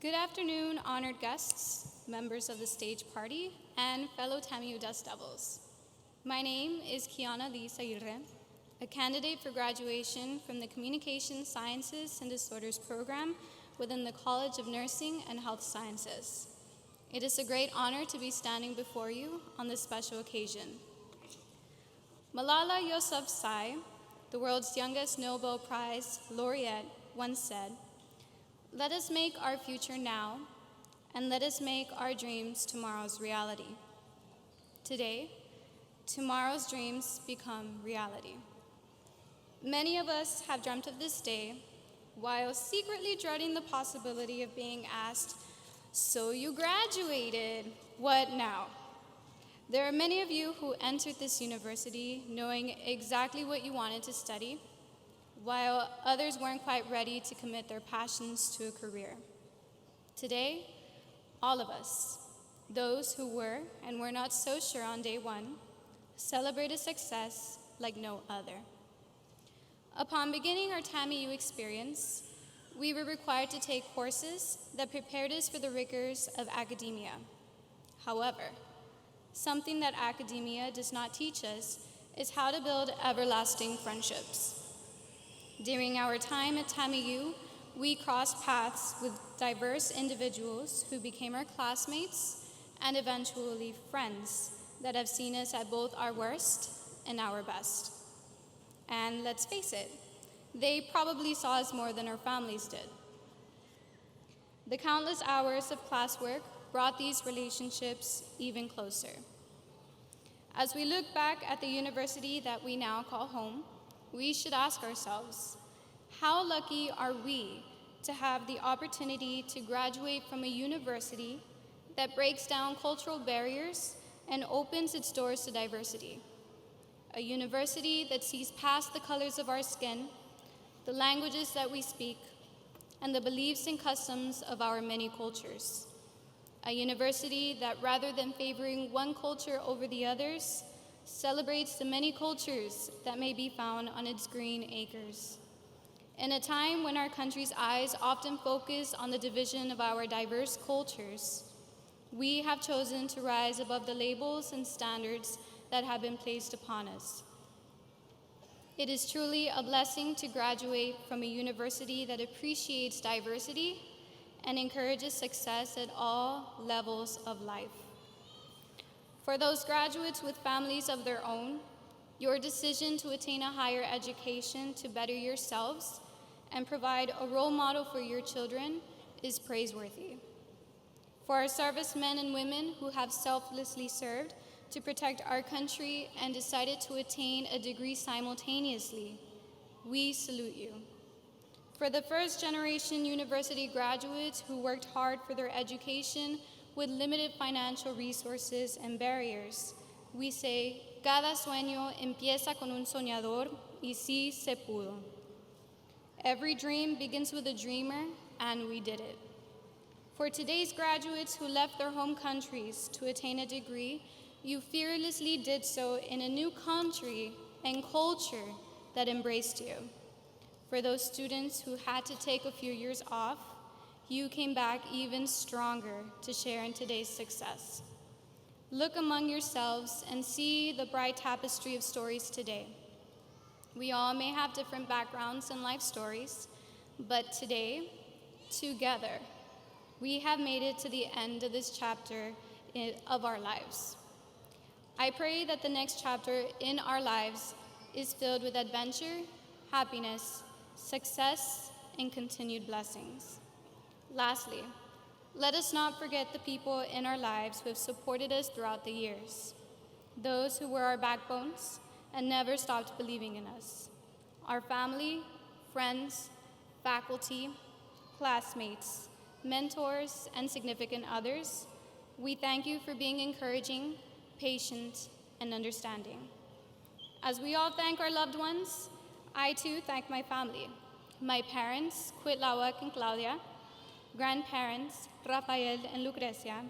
Good afternoon, honored guests, members of the stage party, and fellow TAMIU Dust Devils. My name is Kiana Lee Izquierre, a candidate for graduation from the Communication Sciences and Disorders program within the College of Nursing and Health Sciences. It is a great honor to be standing before you on this special occasion. Malala Yousafzai, the world's youngest Nobel Prize laureate, once said, "Let us make our future now, and let us make our dreams tomorrow's reality." Today, tomorrow's dreams become reality. Many of us have dreamt of this day while secretly dreading the possibility of being asked, "So you graduated, what now?" There are many of you who entered this university knowing exactly what you wanted to study, while others weren't quite ready to commit their passions to a career. Today, all of us, those who were and were not so sure on day one, celebrate a success like no other. Upon beginning our TAMIU experience, we were required to take courses that prepared us for the rigors of academia. However, something that academia does not teach us is how to build everlasting friendships. During our time at TAMIU, we crossed paths with diverse individuals who became our classmates and eventually friends that have seen us at both our worst and our best. And let's face it, they probably saw us more than our families did. The countless hours of classwork brought these relationships even closer. As we look back at the university that we now call home, we should ask ourselves, how lucky are we to have the opportunity to graduate from a university that breaks down cultural barriers and opens its doors to diversity? A university that sees past the colors of our skin, the languages that we speak, and the beliefs and customs of our many cultures. A university that, rather than favoring one culture over the others, celebrates the many cultures that may be found on its green acres. In a time when our country's eyes often focus on the division of our diverse cultures, we have chosen to rise above the labels and standards that have been placed upon us. It is truly a blessing to graduate from a university that appreciates diversity and encourages success at all levels of life. For those graduates with families of their own, your decision to attain a higher education to better yourselves and provide a role model for your children is praiseworthy. For our servicemen and women who have selflessly served to protect our country and decided to attain a degree simultaneously, we salute you. For the first-generation university graduates who worked hard for their education with limited financial resources and barriers, we say, cada sueño empieza con un soñador y sí se pudo. Every dream begins with a dreamer, and we did it. For today's graduates who left their home countries to attain a degree, you fearlessly did so in a new country and culture that embraced you. For those students who had to take a few years off, you came back even stronger to share in today's success. Look among yourselves and see the bright tapestry of stories today. We all may have different backgrounds and life stories, but today, together, we have made it to the end of this chapter of our lives. I pray that the next chapter in our lives is filled with adventure, happiness, success, and continued blessings. Lastly, let us not forget the people in our lives who have supported us throughout the years, those who were our backbones and never stopped believing in us. Our family, friends, faculty, classmates, mentors, and significant others, we thank you for being encouraging, patient, and understanding. As we all thank our loved ones, I too thank my family, my parents, Cuitlahua and Claudia, grandparents, Rafael and Lucrecia,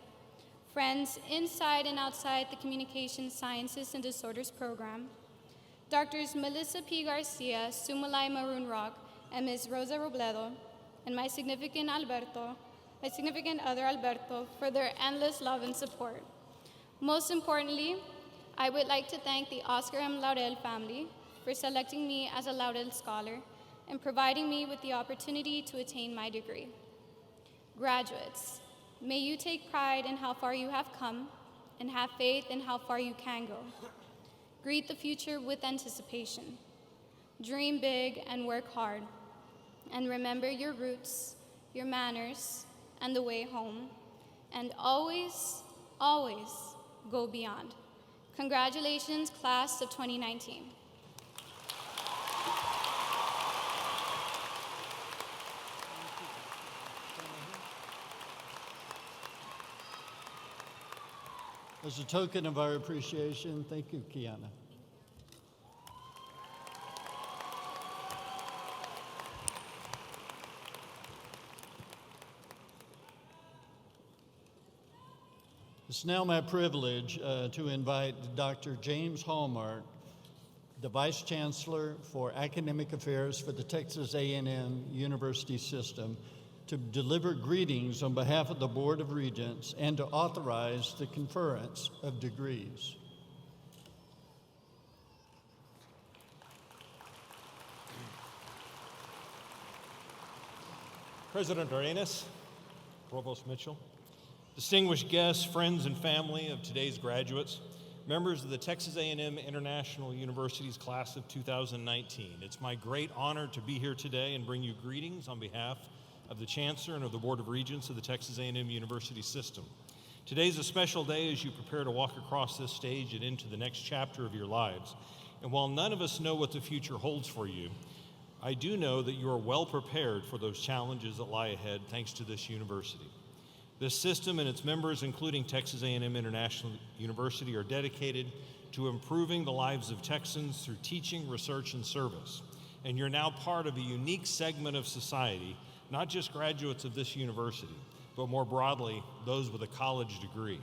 friends inside and outside the Communication Sciences and Disorders program, Doctors Melissa P. Garcia, Sumalai Maroon Rock, and Ms. Rosa Robledo, and my significant other Alberto, for their endless love and support. Most importantly, I would like to thank the Oscar M. Laurel family for selecting me as a Laurel Scholar and providing me with the opportunity to attain my degree. Graduates, may you take pride in how far you have come and have faith in how far you can go. Greet the future with anticipation. Dream big and work hard. And remember your roots, your manners, and the way home. And always, always go beyond. Congratulations, class of 2019.
As a token of our appreciation, thank you, Kiana. It's now my privilege to invite Dr. James Hallmark, the Vice Chancellor for Academic Affairs for the Texas A&M University System, to deliver greetings on behalf of the Board of Regents and to authorize the conference of degrees.
President Arenas, Provost Mitchell, distinguished guests, friends, and family of today's graduates, members of the Texas A&M International University's class of 2019. It's my great honor to be here today and bring you greetings on behalf of the Chancellor and of the Board of Regents of the Texas A&M University System. Today's a special day as you prepare to walk across this stage and into the next chapter of your lives. And while none of us know what the future holds for you, I do know that you are well prepared for those challenges that lie ahead thanks to this university. This system and its members, including Texas A&M International University, are dedicated to improving the lives of Texans through teaching, research, and service. And you're now part of a unique segment of society, not just graduates of this university, but more broadly, those with a college degree.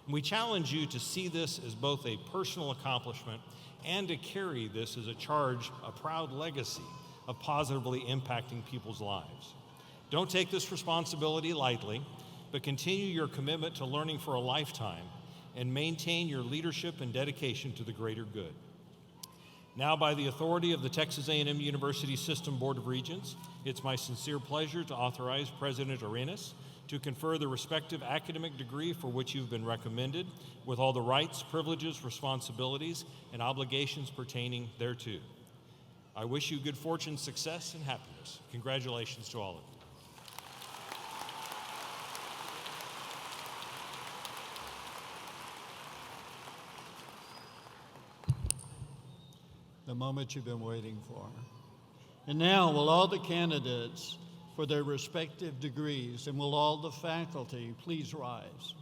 And we challenge you to see this as both a personal accomplishment and to carry this as a charge, a proud legacy of positively impacting people's lives. Don't take this responsibility lightly, but continue your commitment to learning for a lifetime and maintain your leadership and dedication to the greater good. Now, by the authority of the Texas A&M University System Board of Regents, it's my sincere pleasure to authorize President Arenas to confer the respective academic degree for which you've been recommended, with all the rights, privileges, responsibilities, and obligations pertaining thereto. I wish you good fortune, success, and happiness. Congratulations to all of you.
The moment you've been waiting for. And now, will all the candidates for their respective degrees and will all the faculty please rise?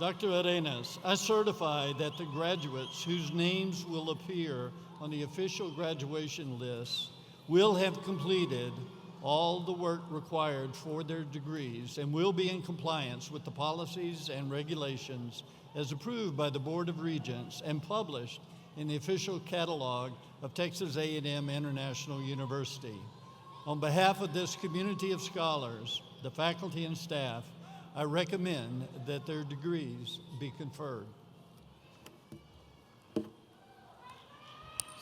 Dr. Arenas, I certify that the graduates whose names will appear on the official graduation list will have completed all the work required for their degrees and will be in compliance with the policies and regulations as approved by the Board of Regents and published in the official catalog of Texas A&M International University. On behalf of this community of scholars, the faculty and staff, I recommend that their degrees be conferred.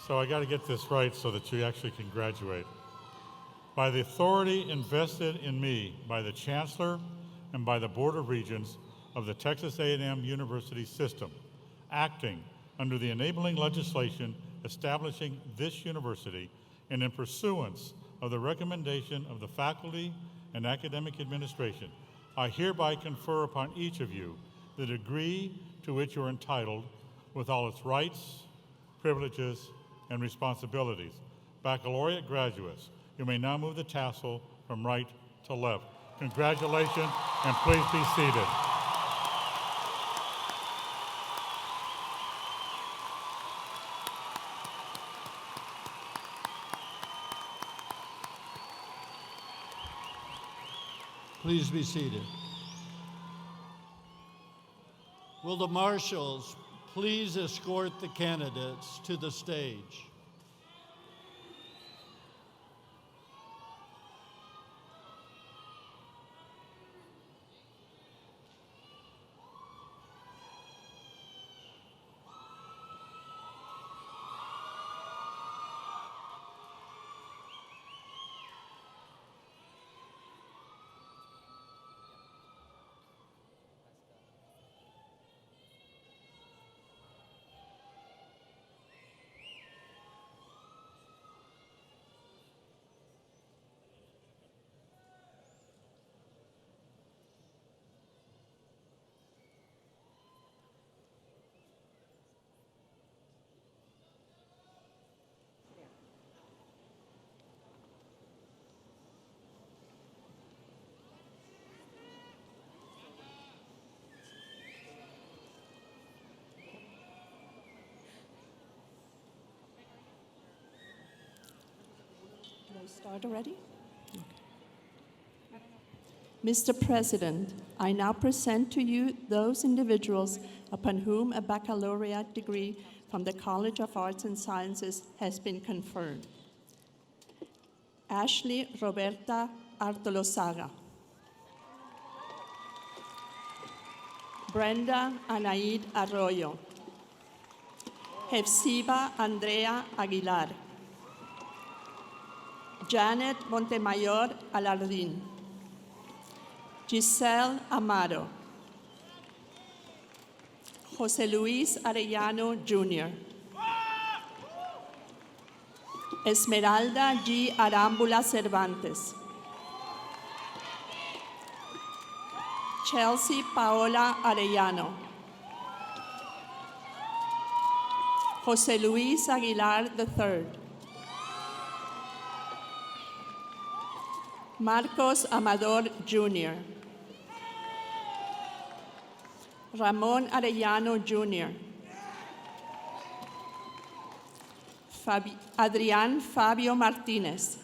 So I got to get this right so that you actually can graduate. By the authority invested in me by the Chancellor and by the Board of Regents of the Texas A&M University System, acting under the enabling legislation establishing this university and in pursuance of the recommendation of the faculty and academic administration, I hereby confer upon each of you the degree to which you are entitled with all its rights, privileges, and responsibilities. Baccalaureate graduates, you may now move the tassel from right to left. Congratulations, and please be seated.
Please be seated. Will the marshals please escort the candidates to the stage?
Start already? Okay. Mr. President, I now present to you those individuals upon whom a baccalaureate degree from the College of Arts and Sciences has been conferred. Ashley Roberta Artolosaga. Brenda Anaid Arroyo. Hefsiba Andrea Aguilar. Janet Montemayor Alardín. Giselle Amaro. José Luis Arellano, Jr. Esmeralda G. Arámbula Cervantes. Chelsea Paola Arellano. José Luis Aguilar III. Marcos Amador, Jr. Ramón Arellano, Jr. Adrián Fabio Martínez.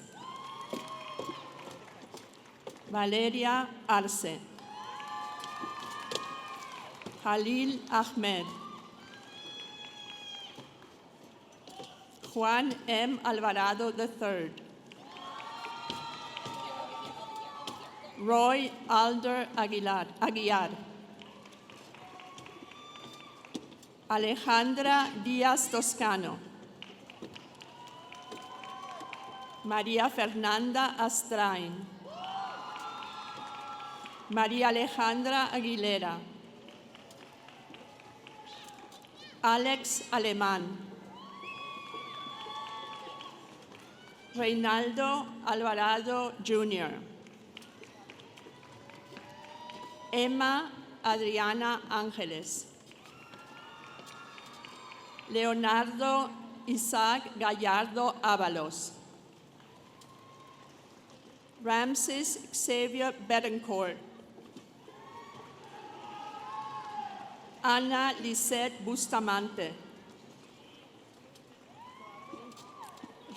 Valeria Arce. Halil Ahmed. Juan M. Alvarado III. Roy Alder Aguiar. Alejandra Díaz Toscano. María Fernanda Astrain. María Alejandra Aguilera. Alex Alemán. Reinaldo Alvarado Jr. Emma Adriana Ángeles. Leonardo Isaac Gallardo Ábalos. Ramses Xavier Betancourt. Ana Lisette Bustamante.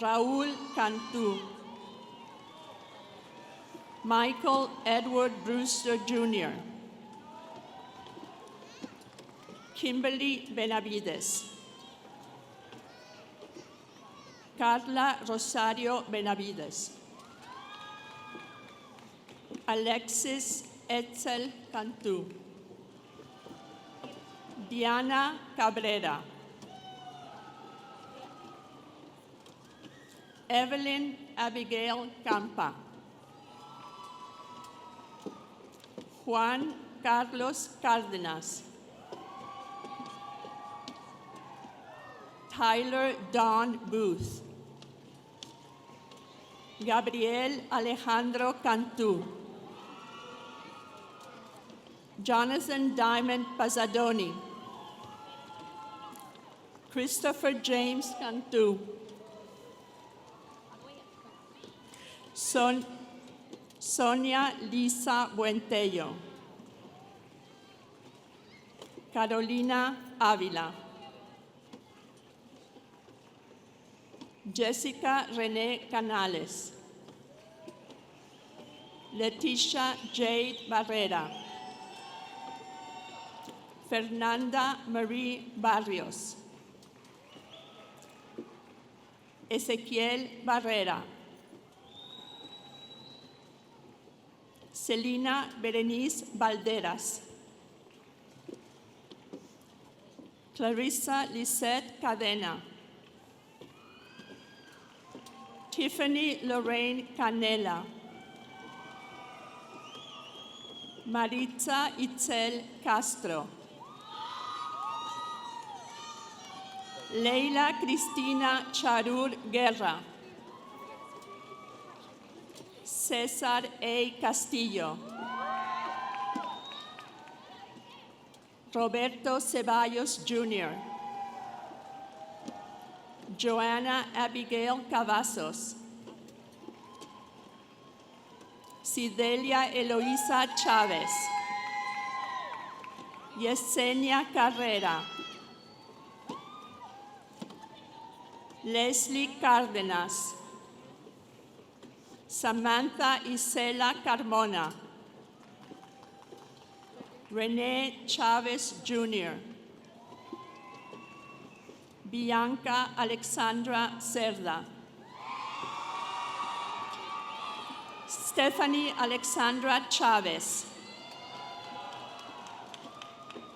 Raúl Cantú. Michael Edward Brewster Jr. Kimberly Benavides. Carla Rosario Benavides. Alexis Etzel Cantú. Diana Cabrera. Evelyn Abigail Campa. Juan Carlos Cárdenas. Tyler Don Booth. Gabriel Alejandro Cantú. Jonathan Diamond Pasadoni. Christopher James Cantú. Sonia Lisa Buentello. Carolina Ávila. Jessica René Canales. Leticia Jade Barrera. Fernanda Marie Barrios. Ezequiel Barrera. Celina Berenice Valderas. Clarissa Lisette Cadena. Tiffany Lorraine Canela. Maritza Itzel Castro. Leila Cristina Charur Guerra. César A. Castillo. Roberto Ceballos Jr. Joanna Abigail Cavazos. Sidelia Eloísa Chávez. Yesenia Carrera. Leslie Cárdenas. Samantha Isela Carmona. René Chávez Jr. Bianca Alexandra Cerda. Stephanie Alexandra Chávez.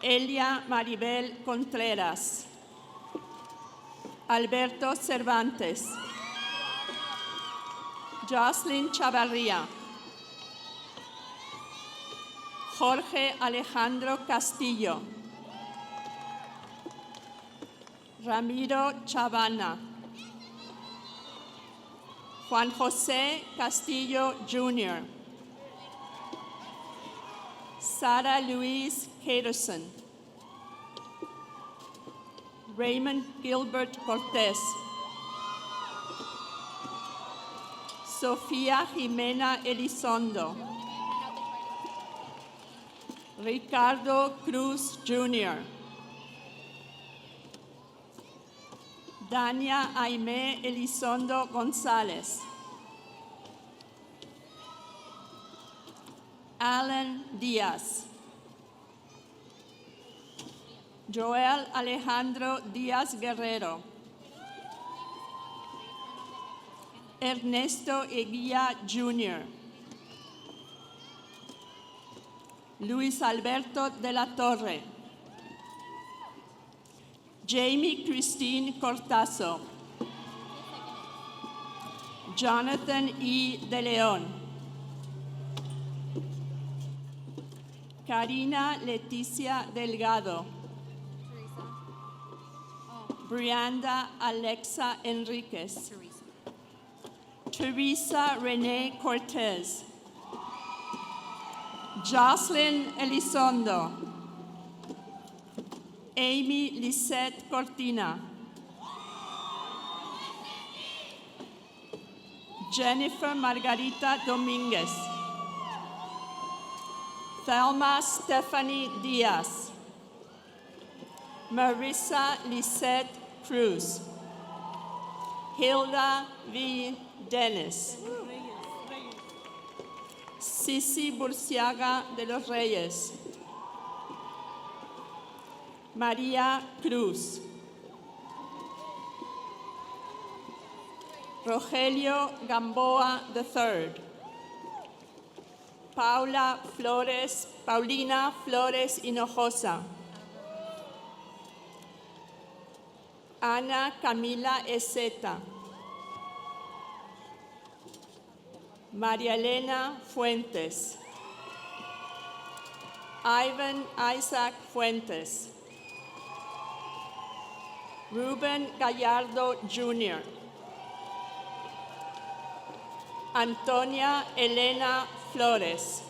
Elia Maribel Contreras. Alberto Cervantes. Jocelyn Chavarría. Jorge Alejandro Castillo. Ramiro Chavana. Juan José Castillo Jr. Sara Louise Caterson. Raymond Gilbert Cortés. Sofía Jimena Elizondo. Ricardo Cruz Jr. Dania Aimé Elizondo González. Alan Díaz. Joel Alejandro Díaz Guerrero. Ernesto Eguía Jr., Luis Alberto de la Torre, Jamie Christine Cortazo, Jonathan E. De Leon, Karina Leticia Delgado, Brianda Alexa Enriquez, Teresa Renee Cortez, Jocelyn Elizondo, Amy Lisette Cortina, Jennifer Margarita Dominguez, Thelma Stephanie Diaz, Marissa Lisette Cruz, Hilda V. Dennis, Sisi Burciaga de los Reyes, María Cruz, Rogelio Gamboa III, Paulina Flores Hinojosa, Ana Camila Ezeta, María Elena Fuentes, Ivan Isaac Fuentes, Ruben Gallardo Jr., Antonia Elena Flores,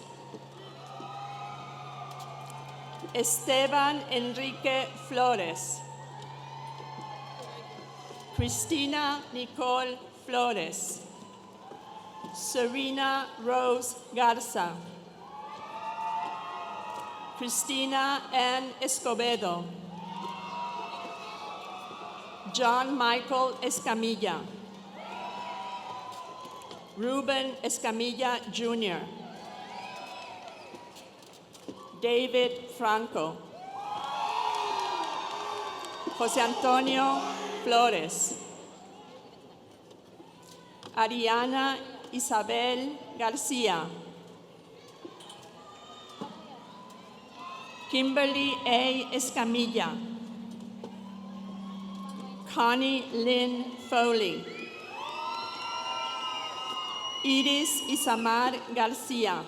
Esteban Enrique Flores, Cristina Nicole Flores, Serena Rose Garza, Cristina Ann Escobedo, John Michael Escamilla, Ruben Escamilla Jr., David Franco, José Antonio Flores, Ariana Isabel García, Kimberly A. Escamilla, Connie Lynn Foley, Iris Isamar García,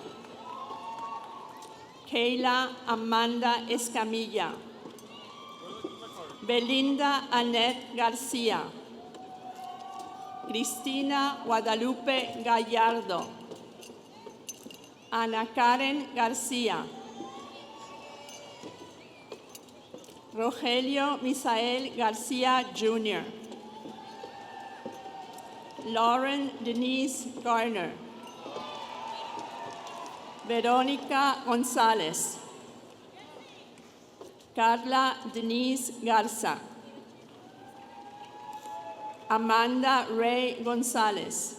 Kayla Amanda Escamilla, Belinda Annette García, Cristina Guadalupe Gallardo, Ana Karen García, Rogelio Misael García Jr., Lauren Denise Garner, Verónica González, Carla Denise Garza, Amanda Ray González,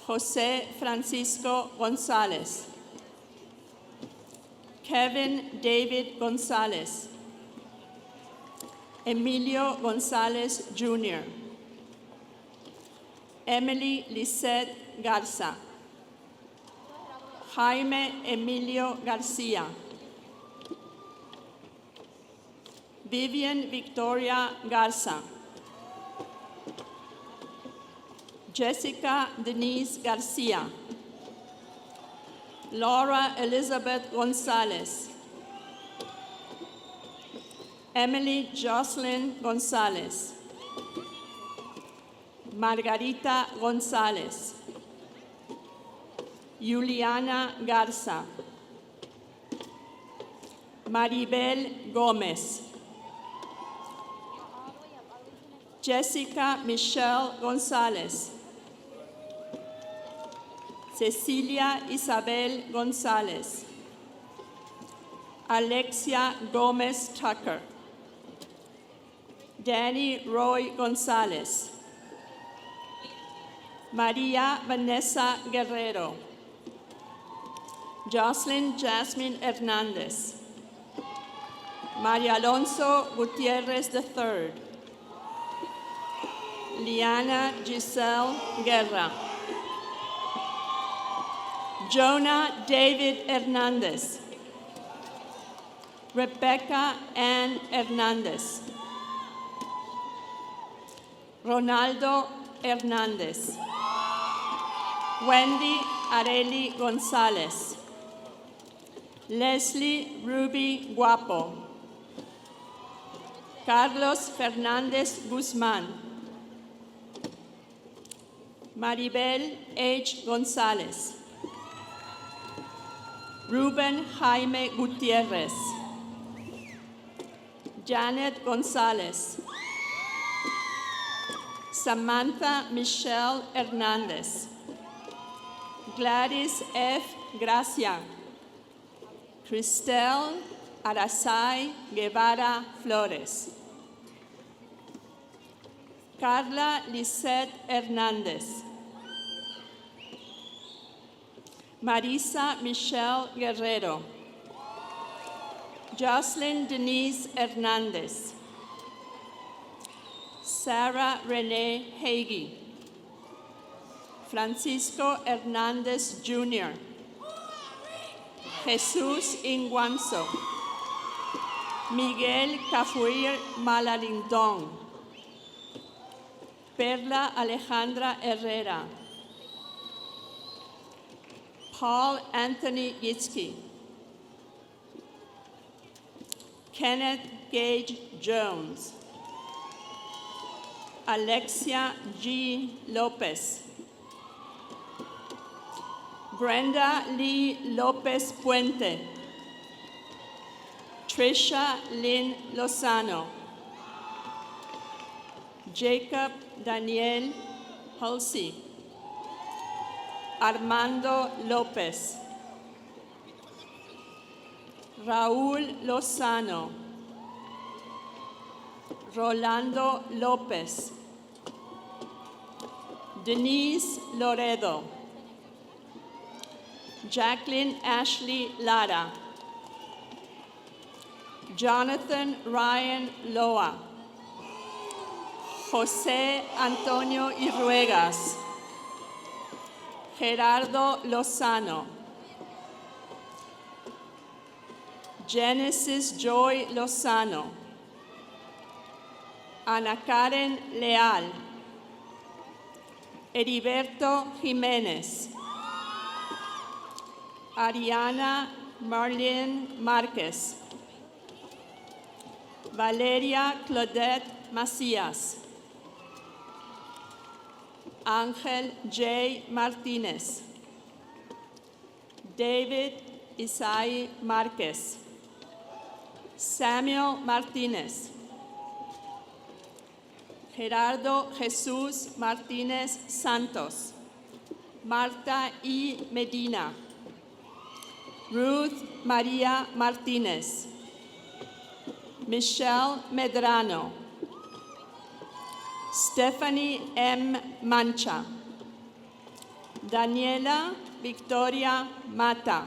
José Francisco González, Kevin David González, Emilio González Jr., Emily Lisette Garza, Jaime Emilio García, Vivian Victoria Garza, Jessica Denise García, Laura Elizabeth González, Emily Jocelyn González, Margarita González, Juliana Garza, Maribel Gómez, Jessica Michelle González, Cecilia Isabel González, Alexia Gómez Tucker, Danny Roy González, María Vanessa Guerrero, Jocelyn Jasmine Hernández, María Alonso Gutiérrez III, Liana Giselle Guerra. Jonah David Hernandez. Rebecca Ann Hernandez. Ronaldo Hernandez. Wendy Areli Gonzalez. Leslie Ruby Guapo. Carlos Fernandez Guzman. Maribel H. Gonzalez. Ruben Jaime Gutierrez. Janet Gonzalez. Samantha Michelle Hernandez. Gladys F. Gracia. Cristel Arasay Guevara Flores. Carla Lisette Hernandez. Marisa Michelle Guerrero. Jocelyn Denise Hernandez. Sarah Renee Hagee. Francisco Hernandez Jr. Jesús Inguanzo. Miguel Cafuir Malarindón. Perla Alejandra Herrera. Paul Anthony Yitzki. Kenneth Gage Jones. Alexia G. Lopez. Brenda Lee Lopez Puente. Trisha Lynn Lozano. Jacob Daniel Halsey. Armando Lopez. Raúl Lozano. Rolando Lopez. Denise Loredo. Jacqueline Ashley Lara. Jonathan Ryan Loa. José Antonio Irruegas. Gerardo Lozano. Genesis Joy Lozano. Ana Karen Leal. Heriberto Jiménez. Ariana Marlene Márquez. Valeria Claudette Macías. Ángel J. Martínez. David Isai Márquez. Samuel Martínez. Gerardo Jesús Martínez Santos. Marta I. Medina. Ruth María Martínez. Michelle Medrano. Stephanie M. Mancha. Daniela Victoria Mata.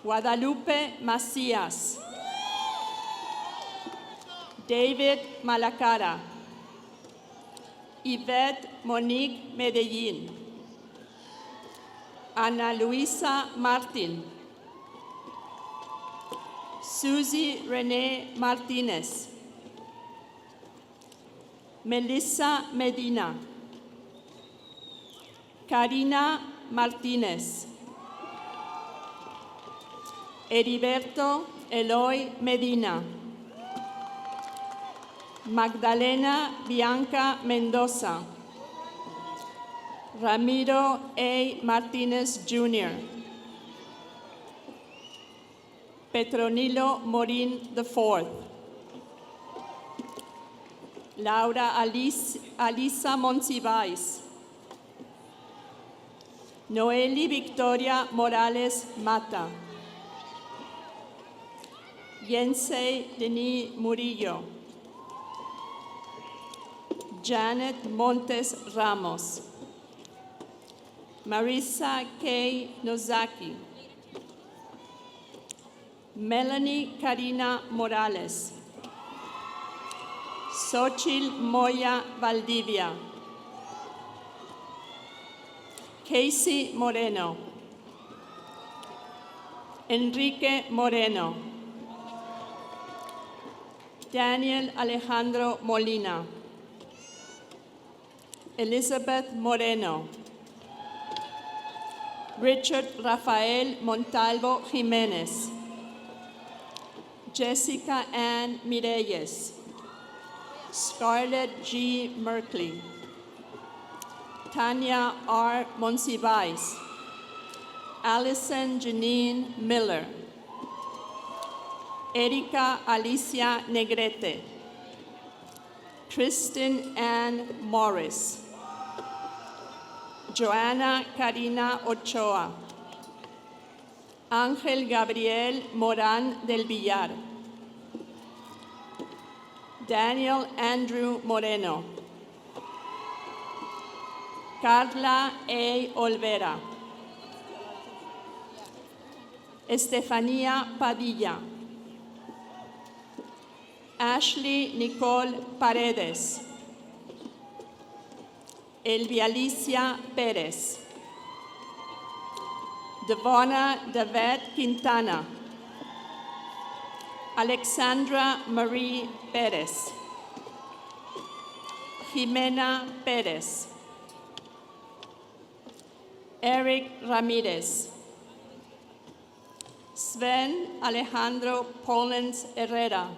Guadalupe Macías. David Malacara. Yvette Monique Medellín. Ana Luisa Martin. Susie Renee Martínez. Melissa Medina. Karina Martínez. Heriberto Eloy Medina. Magdalena Bianca Mendoza. Ramiro A. Martínez Jr. Petronilo Morín IV. Laura Alisa Monsiváis. Noeli Victoria Morales Mata. Yensei Denis Murillo. Janet Montes Ramos. Marisa K. Nozaki. Melanie Karina Morales. Xochitl Moya Valdivia. Casey Moreno. Enrique Moreno. Daniel Alejandro Molina. Elizabeth Moreno. Richard Rafael Montalvo Jimenez. Jessica Ann Mireyes. Scarlett G. Merkley. Tanya R. Monsivais. Allison Janine Miller. Erika Alicia Negrete. Kristen Ann Morris. Joanna Karina Ochoa. Ángel Gabriel Morán del Villar. Daniel Andrew Moreno. Carla A. Olvera. Estefanía Padilla. Ashley Nicole Paredes. Elvialicia Pérez. Devona Davet Quintana. Alexandra Marie Pérez. Jimena Pérez. Eric Ramírez. Sven Alejandro Pollens Herrera.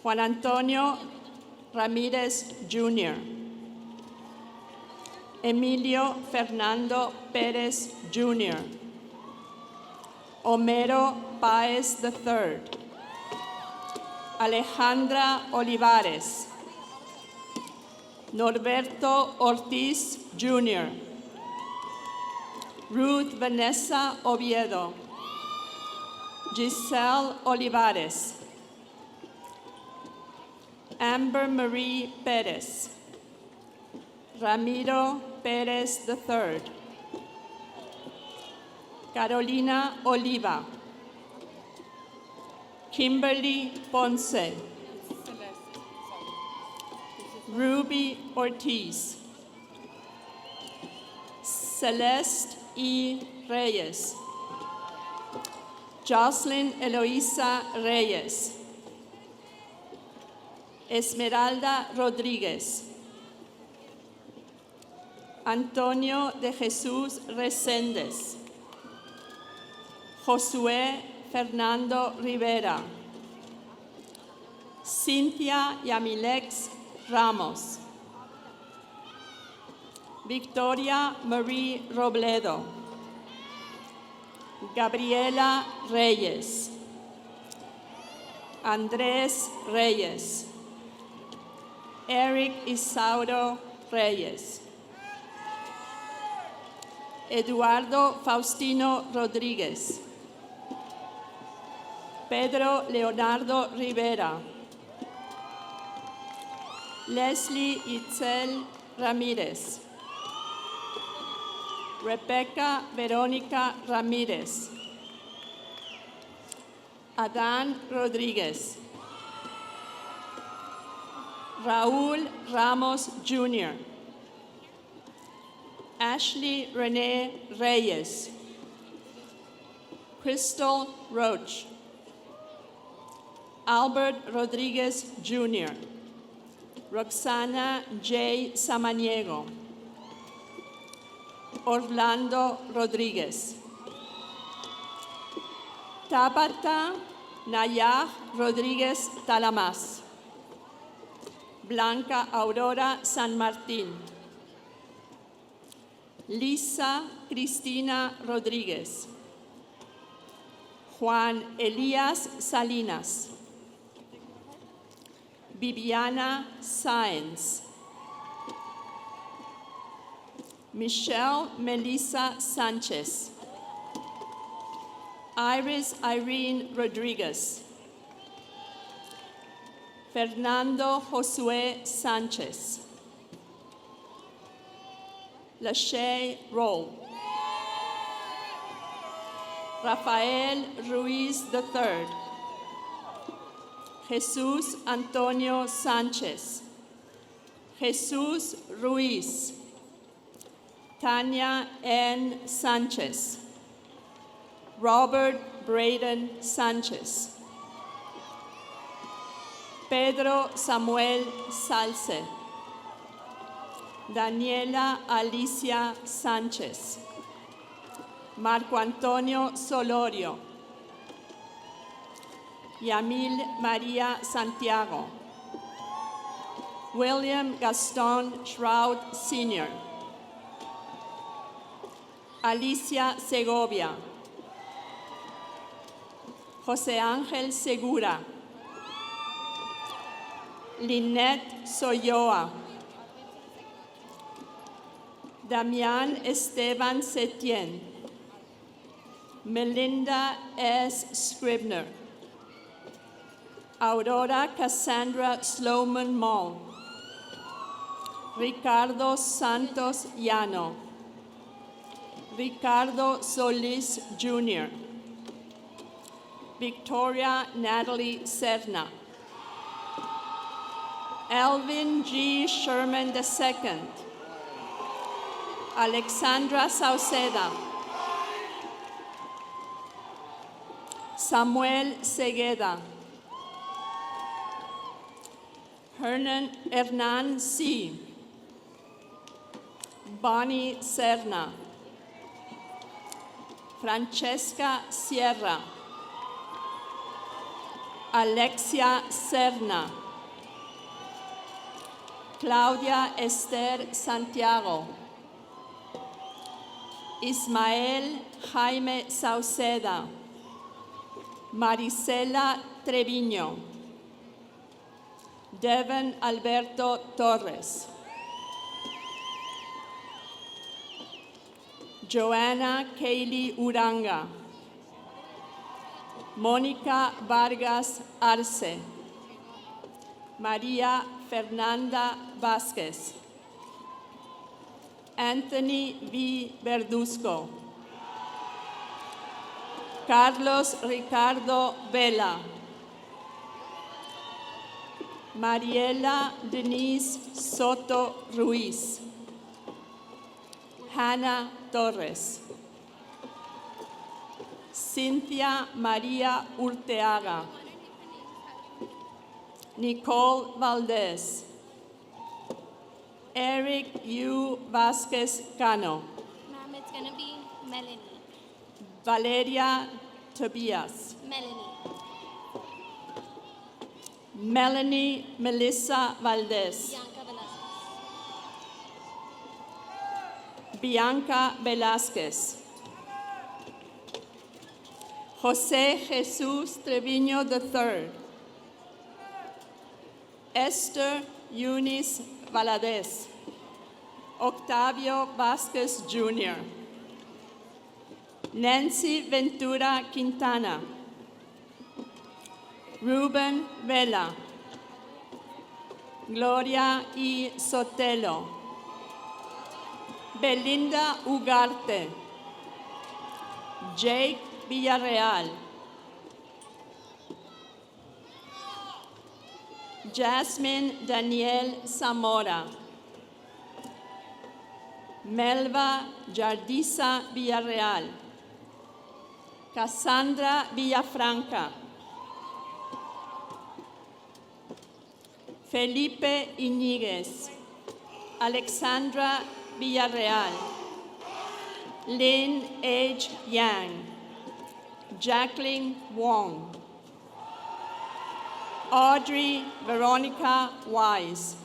Juan Antonio Ramírez Jr. Emilio Fernando Pérez Jr. Homero Páez III. Alejandra Olivares. Norberto Ortiz Jr. Ruth Vanessa Oviedo. Giselle Olivares. Amber Marie Pérez. Ramiro Pérez III. Carolina Oliva. Kimberly Ponce. Ruby Ortiz. Celeste E. Reyes. Jocelyn Eloisa Reyes. Esmeralda Rodríguez. Antonio de Jesús Reséndez. Josué Fernando Rivera. Cynthia Yamilex Ramos. Victoria Marie Robledo. Gabriela Reyes. Andrés Reyes. Eric Isauro Reyes. Eduardo Faustino Rodríguez. Pedro Leonardo Rivera. Leslie Itzel Ramírez. Rebecca Verónica Ramírez. Adán Rodríguez. Raúl Ramos Jr. Ashley Renee Reyes. Crystal Roach. Albert Rodríguez Jr. Roxana J. Samaniego. Orlando Rodríguez. Tabata Nayah Rodríguez Talamas. Blanca Aurora San Martín. Lisa Cristina Rodríguez. Juan Elías Salinas. Viviana Sáenz. Michelle Melissa Sánchez. Iris Irene Rodríguez. Fernando Josué Sánchez. Lachey Roll. Rafael Ruiz III. Jesús Antonio Sánchez, Jesús Ruiz, Tanya N. Sánchez, Robert Braden Sánchez, Pedro Samuel Salce, Daniela Alicia Sánchez, Marco Antonio Solorio, Yamil María Santiago, William Gaston Shroud Sr., Alicia Segovia, José Ángel Segura, Lynette Soyoa, Damián Esteban Setien, Melinda S. Scribner, Aurora Cassandra Sloman Moll, Ricardo Santos Llano, Ricardo Solis Jr., Victoria Natalie Serna, Alvin G. Sherman II, Alexandra Sauceda, Samuel Segueda, Hernan C., Bonnie Serna, Francesca Sierra, Alexia Serna, Claudia Esther Santiago, Ismael Jaime Sauceda, Marisela Treviño, Devon Alberto Torres, Joanna Kaylee Uranga, Mónica Vargas Arce, María Fernanda Vázquez, Anthony V. Verduzco, Carlos Ricardo Vela, Mariela Denise Soto Ruiz, Hannah Torres, Cynthia María Urteaga, Nicole Valdez, Eric U. Vázquez Cano,
Ma'am, it's going to be Melanie.
Valeria Tobias, Melanie Melissa Valdez, Bianca Velázquez, José Jesús Treviño III, Esther Eunice Valadez, Octavio Vázquez Jr., Nancy Ventura Quintana, Ruben Vela, Gloria E. Sotelo, Belinda Ugarte, Jake Villarreal, Jasmine Danielle Zamora, Melva Jardisa Villarreal, Cassandra Villafranca, Felipe Iñiguez, Alexandra Villarreal, Lynn H. Yang, Jacqueline Wong, Audrey Veronica Wise,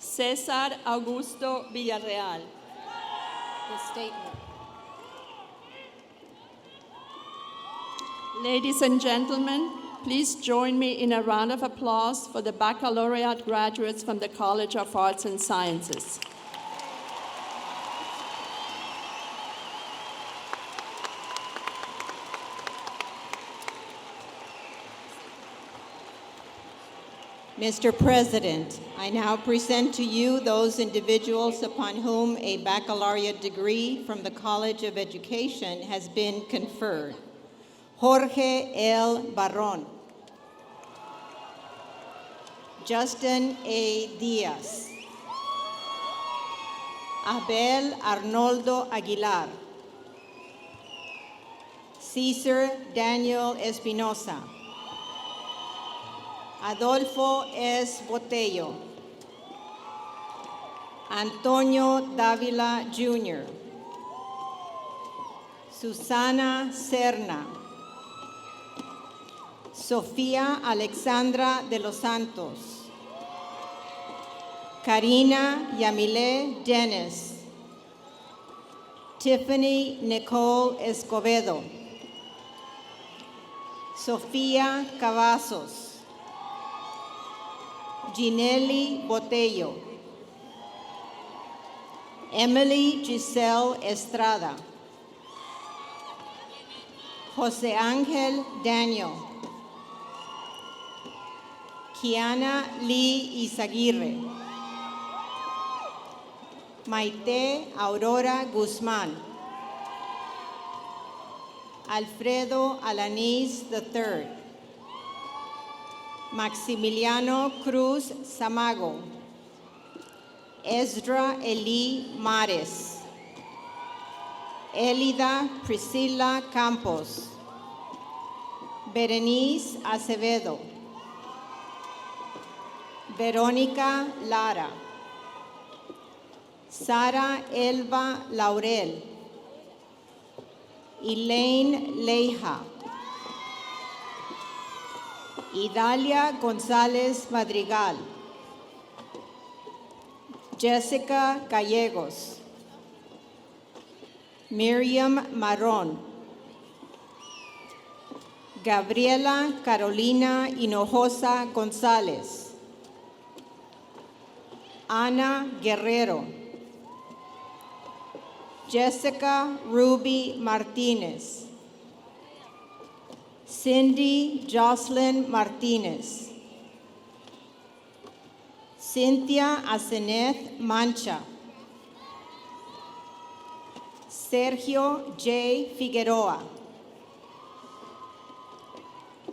Cesar Augusto Villarreal. The statement. Ladies and gentlemen, please join me in a round of applause for the baccalaureate graduates from the College of Arts and Sciences.
Mr. President, I now present to you those individuals upon whom a baccalaureate degree from the College of Education has been conferred. Jorge L. Barron, Justin A. Diaz, Abel Arnoldo Aguilar, Cesar Daniel Espinosa, Adolfo S. Botello, Antonio Davila Jr., Susana Serna, Sofía Alexandra de los Santos, Karina Yamile Dennis, Tiffany Nicole Escobedo, Sofía Cavazos, Ginelli Botello, Emily Giselle Estrada, José Ángel Daniel, Kiana Lee Izaguirre, Maite Aurora Guzmán, Alfredo Alanis III, Maximiliano Cruz Samago, Ezra Eli Mares, Elida Priscilla Campos, Berenice Acevedo, Verónica Lara, Sara Elba Laurel, Elaine Leija, Idalia González Madrigal, Jessica Gallegos, Miriam Marrón, Gabriela Carolina Hinojosa González, Ana Guerrero, Jessica Ruby Martinez, Cindy Jocelyn Martinez, Cynthia Aseneth Mancha, Sergio J. Figueroa,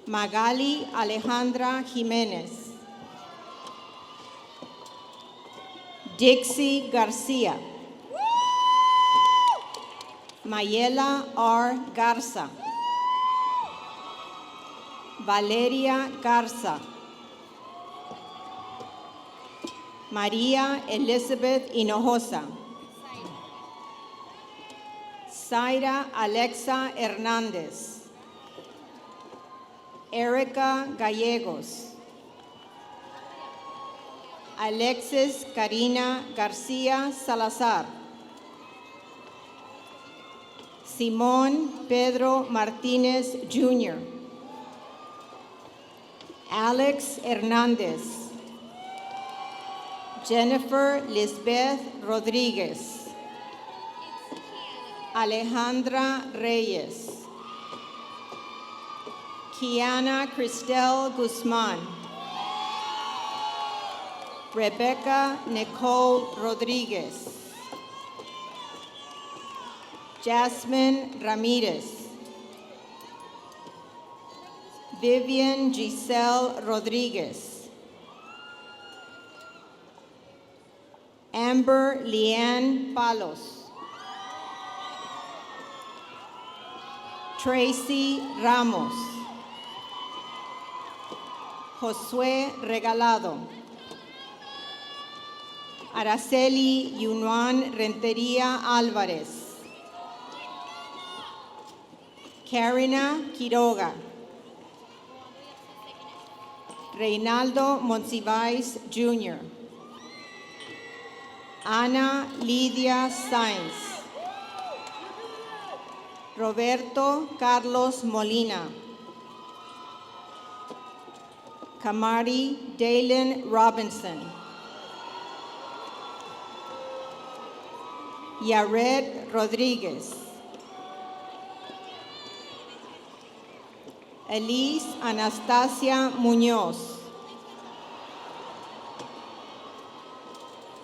Magali Alejandra Jiménez, Dixie Garcia, Mayela R. Garza, Valeria Garza, María Elizabeth Hinojosa, Zaira Alexa Hernández, Erica Gallegos, Alexis Karina García Salazar, Simón Pedro Martínez Jr., Alex Hernández, Jennifer Lisbeth Rodríguez, Alejandra Reyes, Kiana Cristel Guzmán, Rebecca Nicole Rodríguez, Jasmine Ramirez, Vivian Giselle Rodríguez, Amber Leanne Palos, Tracy Ramos, Josué Regalado, Araceli Yunuan Rentería Álvarez, Karina Quiroga, Reinaldo Monsiváis Jr., Ana Lidia Sainz, Roberto Carlos Molina, Kamari Dalen Robinson, Yared Rodríguez, Elise Anastasia Muñoz,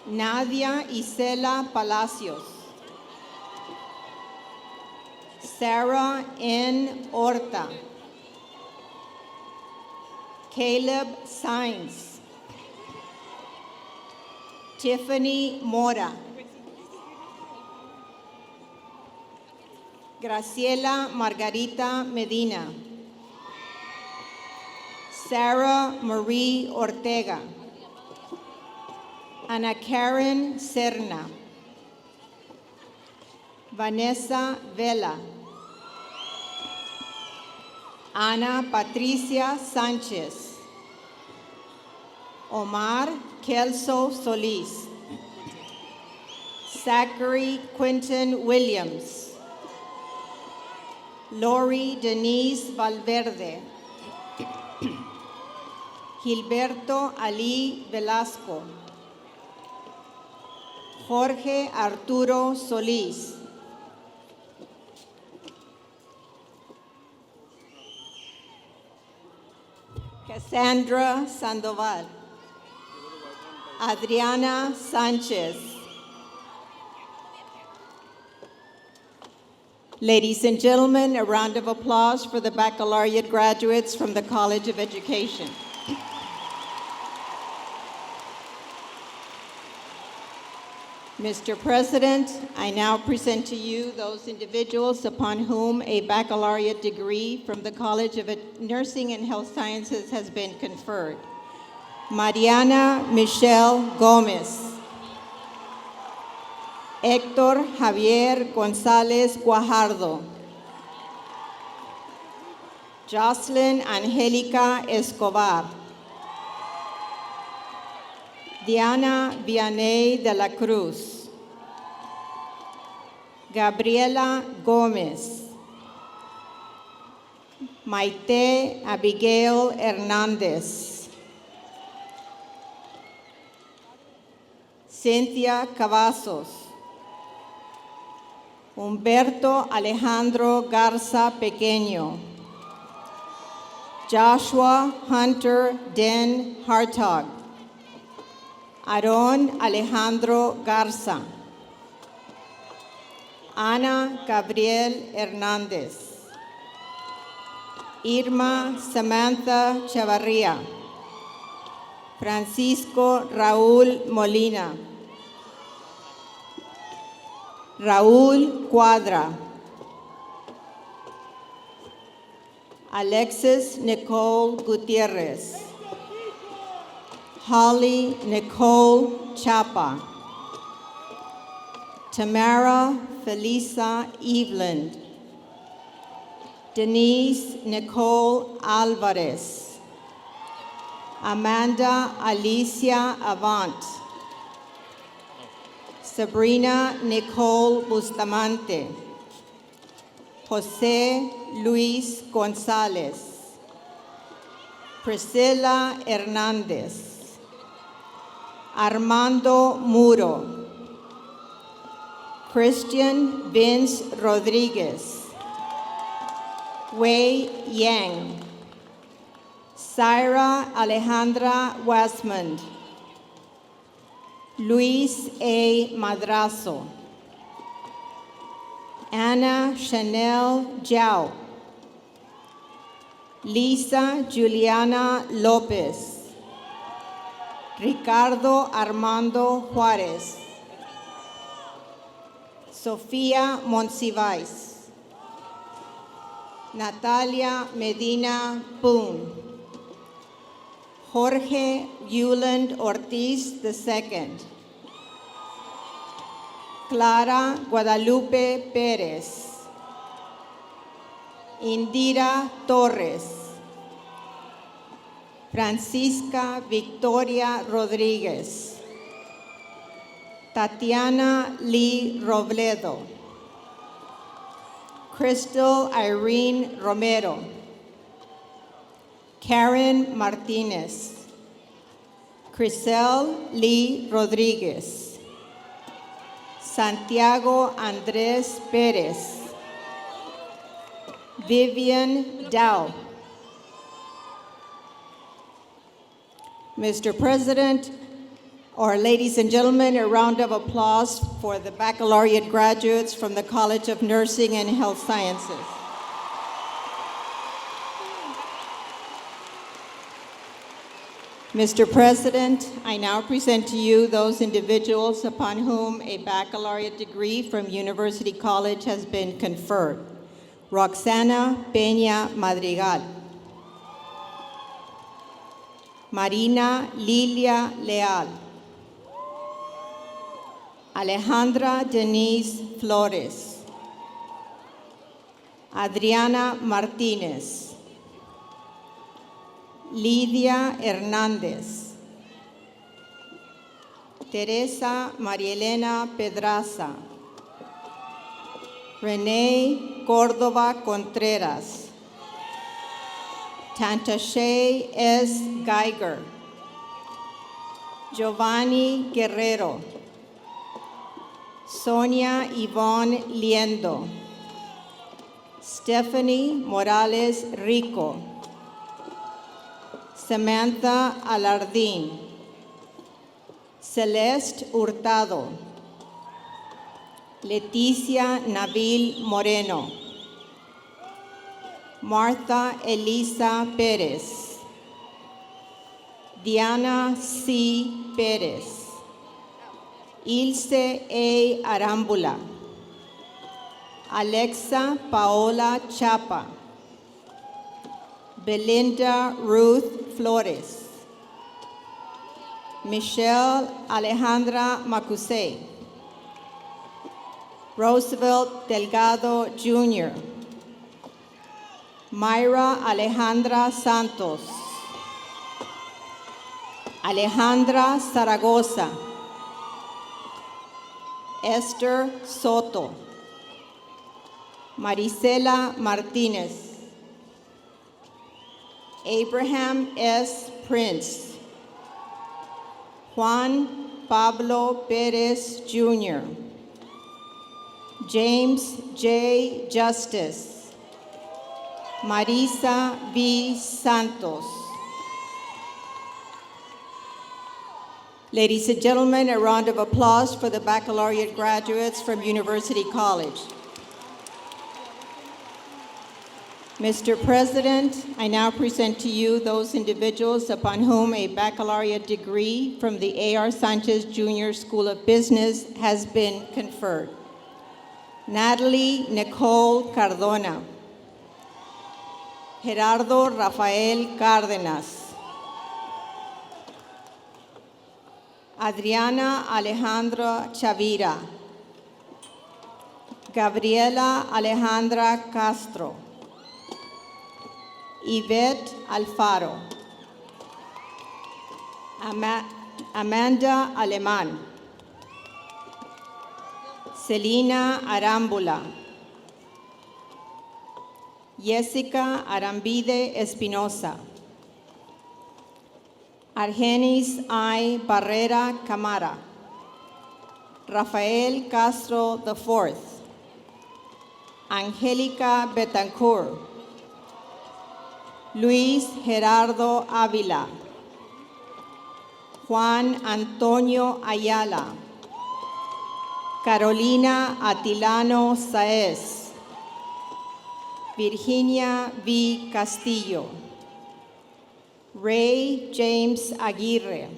Nadia Isela Palacios, Sarah N. Horta, Caleb Sainz, Tiffany Mora, Graciela Margarita Medina, Sarah Marie Ortega, Ana Karen Serna, Vanessa Vela, Ana Patricia Sánchez, Omar Kelso Solis, Zachary Quinton Williams, Lori Denise Valverde, Gilberto Ali Velasco, Jorge Arturo Solís, Cassandra Sandoval, Adriana Sanchez. Ladies and gentlemen, a round of applause for the baccalaureate graduates from the College of Education. Mr. President, I now present to you those individuals upon whom a baccalaureate degree from the College of Nursing and Health Sciences has been conferred. Mariana Michelle Gomez, Héctor Javier González Guajardo, Jocelyn Angélica Escobar, Diana Vianey de la Cruz, Gabriela Gómez, Maite Abigail Hernández, Cynthia Cavazos, Humberto Alejandro Garza Pequeño, Joshua Hunter Den Hartog, Aarón Alejandro Garza, Ana Gabriel Hernández, Irma Samantha Chavarría, Francisco Raúl Molina, Raúl Cuadra, Alexis Nicole Gutierrez, Holly Nicole Chapa, Tamara Felisa Eveland, Denise Nicole Alvarez, Amanda Alicia Avant, Sabrina Nicole Bustamante, Jose Luis Gonzalez, Priscilla Hernandez, Armando Muro, Christian Vince Rodriguez, Wei Yang, Syra Alejandra Westmond, Luis A. Madrazo, Anna Chanel Jiao, Lisa Juliana Lopez, Ricardo Armando Juárez, Sofía Monsiváis, Natalia Medina Boone, Jorge Yuland Ortiz II, Clara Guadalupe Pérez, Indira Torres, Francisca Victoria Rodríguez, Tatiana Lee Robledo, Crystal Irene Romero, Karen Martinez, Crisel Lee Rodríguez, Santiago Andrés Pérez, Vivian Dow. Mr. President, Or, ladies and gentlemen, a round of applause for the baccalaureate graduates from the College of Nursing and Health Sciences. Mr. President, I now present to you those individuals upon whom a baccalaureate degree from University College has been conferred. Roxana Peña Madrigal. Marina Lilia Leal. Alejandra Denise Flores. Adriana Martinez. Lidia Hernández. Teresa Marielena Pedraza. Renee Córdoba Contreras. Tantashay S. Geiger. Giovanni Guerrero. Sonia Yvonne Liendo. Stephanie Morales Rico. Samantha Alardín. Celeste Hurtado. Leticia Nabil Moreno. Martha Elisa Pérez. Diana C. Pérez. Ilse A. Arámbula. Alexa Paola Chapa. Belinda Ruth Flores. Michelle Alejandra Macusey. Roosevelt Delgado Jr. Mayra Alejandra Santos. Alejandra Zaragoza. Esther Soto. Marisela Martinez. Abraham S. Prince. Juan Pablo Perez Jr. James J. Justice. Marisa V. Santos. Ladies and gentlemen, a round of applause for the baccalaureate graduates from University College. Mr. President, I now present to you those individuals upon whom a baccalaureate degree from the A.R. Sanchez Jr. School of Business has been conferred. Natalie Nicole Cardona. Gerardo Rafael Cárdenas. Adriana Alejandra Chavira. Gabriela Alejandra Castro. Yvette Alfaro. Amanda Alemán. Celina Arámbula. Jessica Arambide Espinosa. Argenis I. Barrera Camara. Rafael Castro IV. Angélica Betancourt. Luis Gerardo Ávila. Juan Antonio Ayala. Carolina Atilano Saez. Virginia V. Castillo. Ray James Aguirre.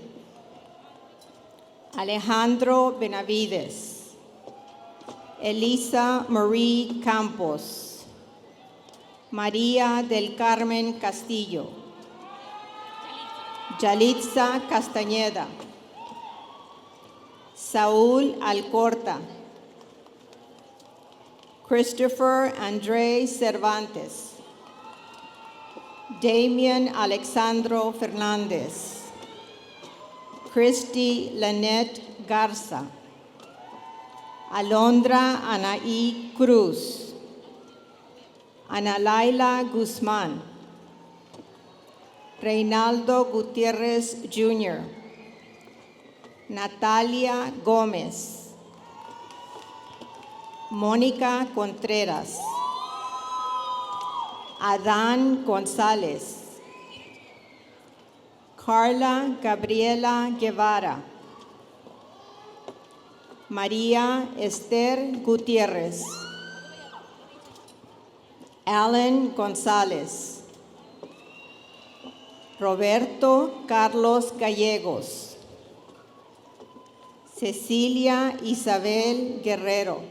Alejandro Benavides. Elisa Marie Campos. María del Carmen Castillo. Yalitza Castañeda. Saúl Alcorta. Christopher André Cervantes. Damian Alexandro Fernández. Christy Lynette Garza. Alondra Anaí Cruz. Ana Laila Guzmán. Reinaldo Gutiérrez Jr. Natalia Gómez. Mónica Contreras. Adán González. Carla Gabriela Guevara. María Esther Gutiérrez. Alan González. Roberto Carlos Gallegos. Cecilia Isabel Guerrero.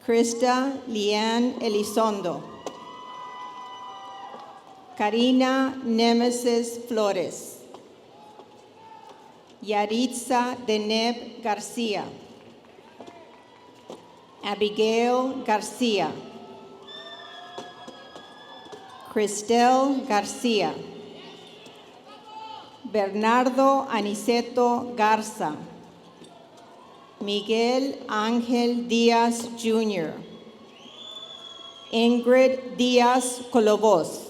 Krista Liane Elizondo. Karina Nemesis Flores. Yaritza Deneb García. Abigail García. Cristel García. Bernardo Aniceto Garza. Miguel Ángel Díaz Jr. Ingrid Díaz Colobos.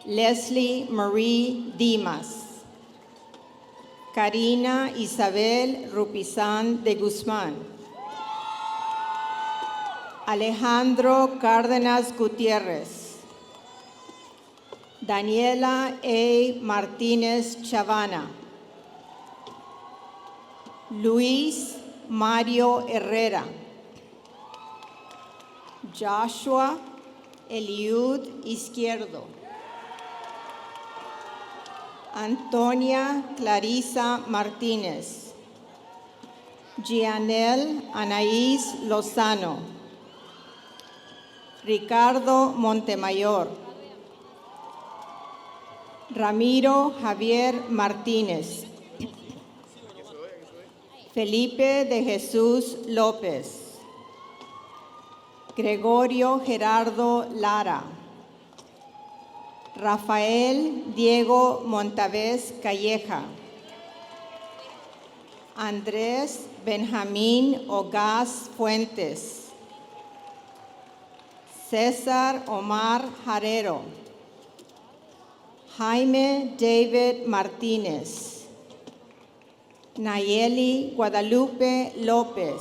Leslie Marie Dimas. Karina Isabel Rupizán de Guzmán. Alejandro Cárdenas Gutiérrez. Daniela A. Martínez Chavana. Luis Mario Herrera. Joshua Eliud Izquierdo. Antonia Clarisa Martínez. Gianel Anaís Lozano. Ricardo Montemayor. Ramiro Javier Martínez. Felipe de Jesús López. Gregorio Gerardo Lara. Rafael Diego Montavés Calleja. Andrés Benjamín Ogaz Fuentes. César Omar Jarero. Jaime David Martínez. Nayeli Guadalupe López.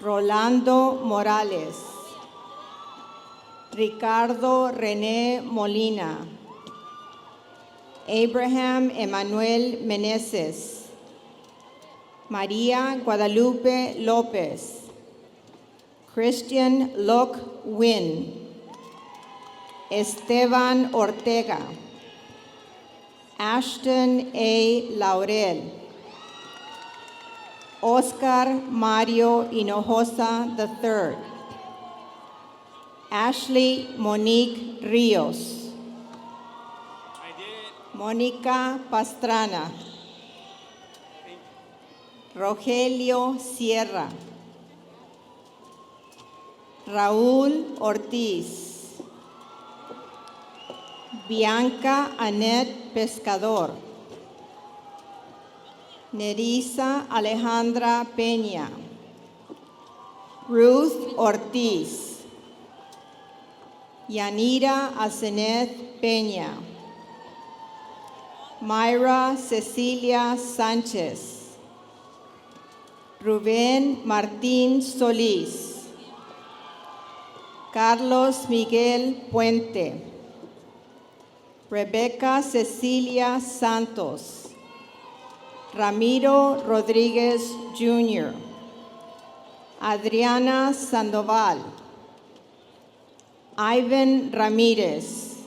Rolando Morales. Ricardo René Molina. Abraham Emanuel Meneses. María Guadalupe López. Christian Locke Wynn. Esteban Ortega. Ashton A. Laurel. Oscar Mario Hinojosa III. Ashley Monique Ríos. Mónica Pastrana. Rogelio Sierra. Raúl Ortiz. Bianca Annette Pescador. Nerissa Alejandra Peña. Ruth Ortiz. Yanira Asenet Peña. Mayra Cecilia Sánchez. Rubén Martín Solís. Carlos Miguel Puente. Rebeca Cecilia Santos. Ramiro Rodríguez Jr. Adriana Sandoval. Ivan Ramírez.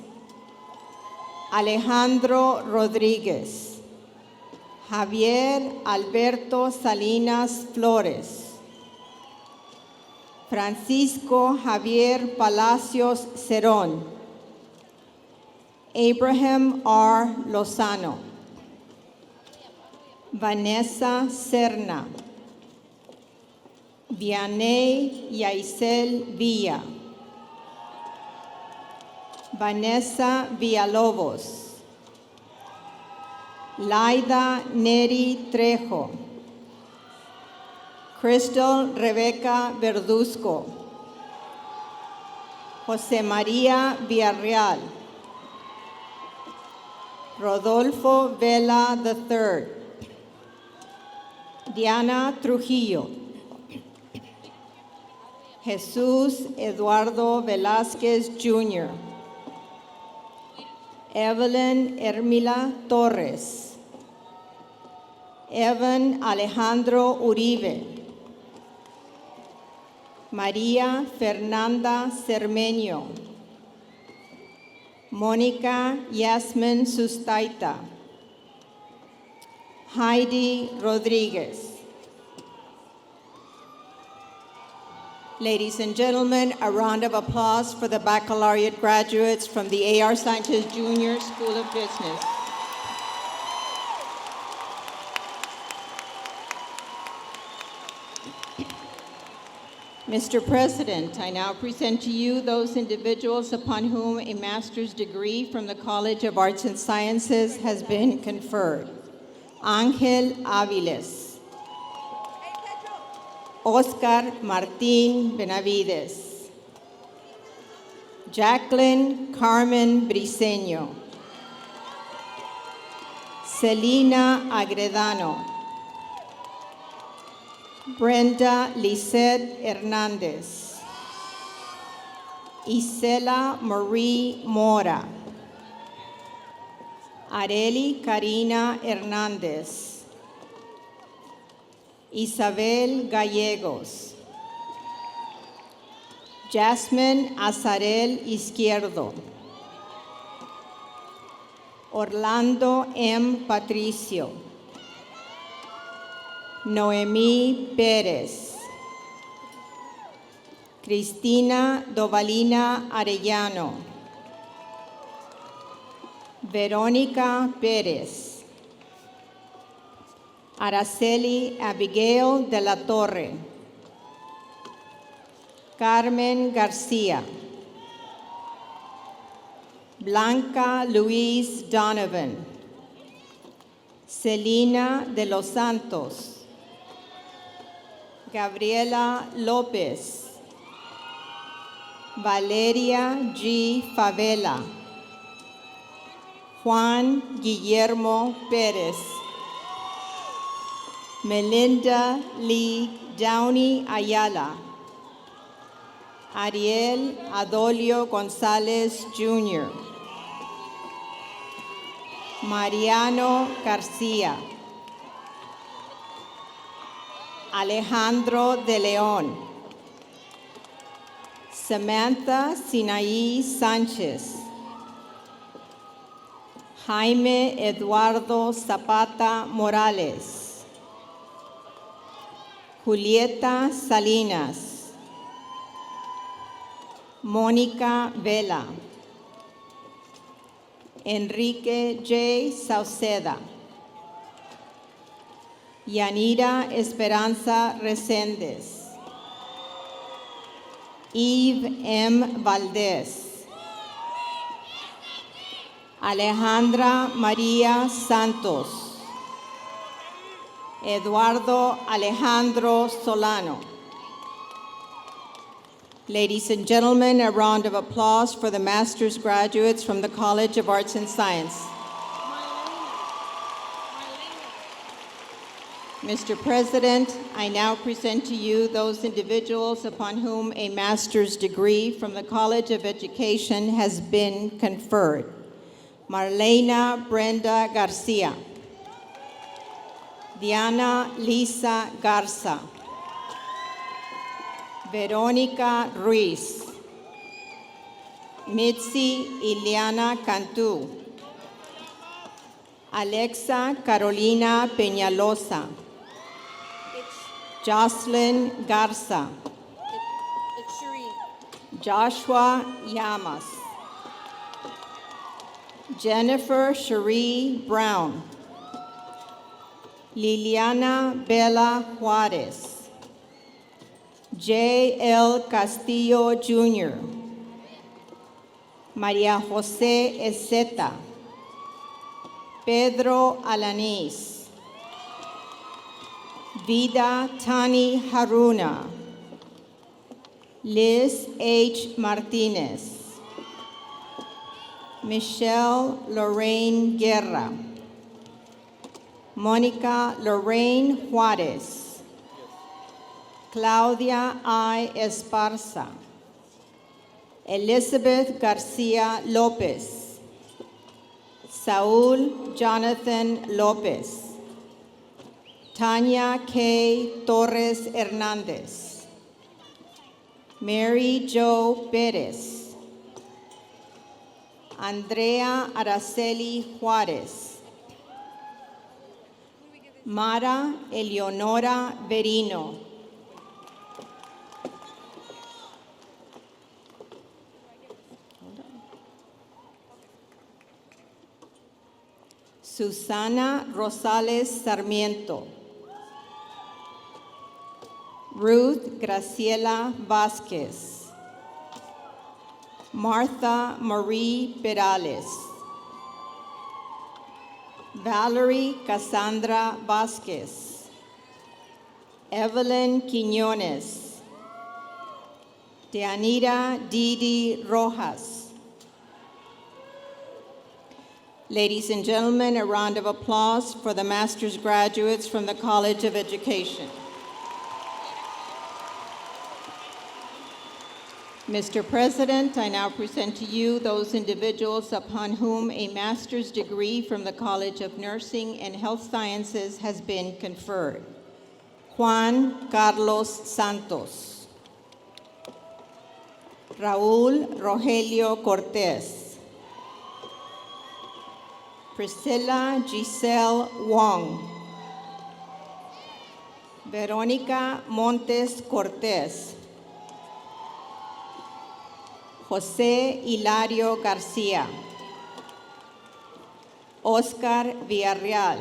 Alejandro Rodríguez. Javier Alberto Salinas Flores. Francisco Javier Palacios Cerón. Abraham R. Lozano. Vanessa Serna. Vianey Yaisel Villa. Vanessa Villalobos. Laida Neri Trejo. Crystal Rebecca Verduzco. José María Villarreal. Rodolfo Vela III. Diana Trujillo. Jesús Eduardo Velázquez Jr. Evelyn Hermila Torres. Evan Alejandro Uribe, María Fernanda Cermeño, Mónica Yasmin Sustaita, Heidi Rodriguez. Ladies and gentlemen, a round of applause for the baccalaureate graduates from the A.R. Sanchez Jr. School of Business. Mr. President, I now present to you those individuals upon whom a master's degree from the College of Arts and Sciences has been conferred. Ángel Áviles. Oscar Martín Benavides. Jacqueline Carmen Briceño. Celina Agredano. Brenda Lisette Hernández. Isela Marie Mora. Areli Karina Hernández. Isabel Gallegos. Jasmine Azarel Izquierdo. Orlando M. Patricio. Noemí Pérez. Cristina Dovalina Arellano. Verónica Pérez. Araceli Abigail de la Torre. Carmen García. Blanca Louise Donovan. Celina de los Santos. Gabriela López. Valeria G. Favela. Juan Guillermo Pérez. Melinda Lee Downey Ayala. Ariel Adolio González Jr. Mariano García. Alejandro de León. Samantha Sinaí Sánchez. Jaime Eduardo Zapata Morales. Julieta Salinas. Mónica Vela. Enrique J. Sauceda. Yanira Esperanza Reséndez. Eve M. Valdés. Alejandra María Santos. Eduardo Alejandro Solano. Ladies and gentlemen, a round of applause for the master's graduates from the College of Arts and Science. Mr. President, I now present to you those individuals upon whom a master's degree from the College of Education has been conferred. Marlena Brenda Garcia. Diana Lisa Garza. Verónica Ruiz. Mitzi Ileana Cantú. Alexa Carolina Peñalosa. Jocelyn Garza.
It's Cherie.
Joshua Llamas. Jennifer Cherie Brown. Liliana Bella Juarez. J.L. Castillo Jr. María José Ezeta. Pedro Alanís. Vida Tani Haruna. Liz H. Martinez. Michelle Lorraine Guerra. Mónica Lorraine Juárez. Claudia I. Esparza. Elizabeth Garcia López. Saúl Jonathan López. Tanya K. Torres Hernandez, Mary Jo Perez, Andrea Araceli Juarez, Mara Eleonora Verino, Susana Rosales Sarmiento, Ruth Graciela Vasquez, Martha Marie Perales, Valerie Cassandra Vasquez, Evelyn Quiñones, Deanira Didi Rojas. Ladies and gentlemen, a round of applause for the master's graduates from the College of Education. Mr. President, I now present to you those individuals upon whom a master's degree from the College of Nursing and Health Sciences has been conferred. Juan Carlos Santos, Raúl Rogelio Cortés, Priscilla Giselle Wong, Verónica Montes Cortés, José Hilario García, Oscar Villarreal,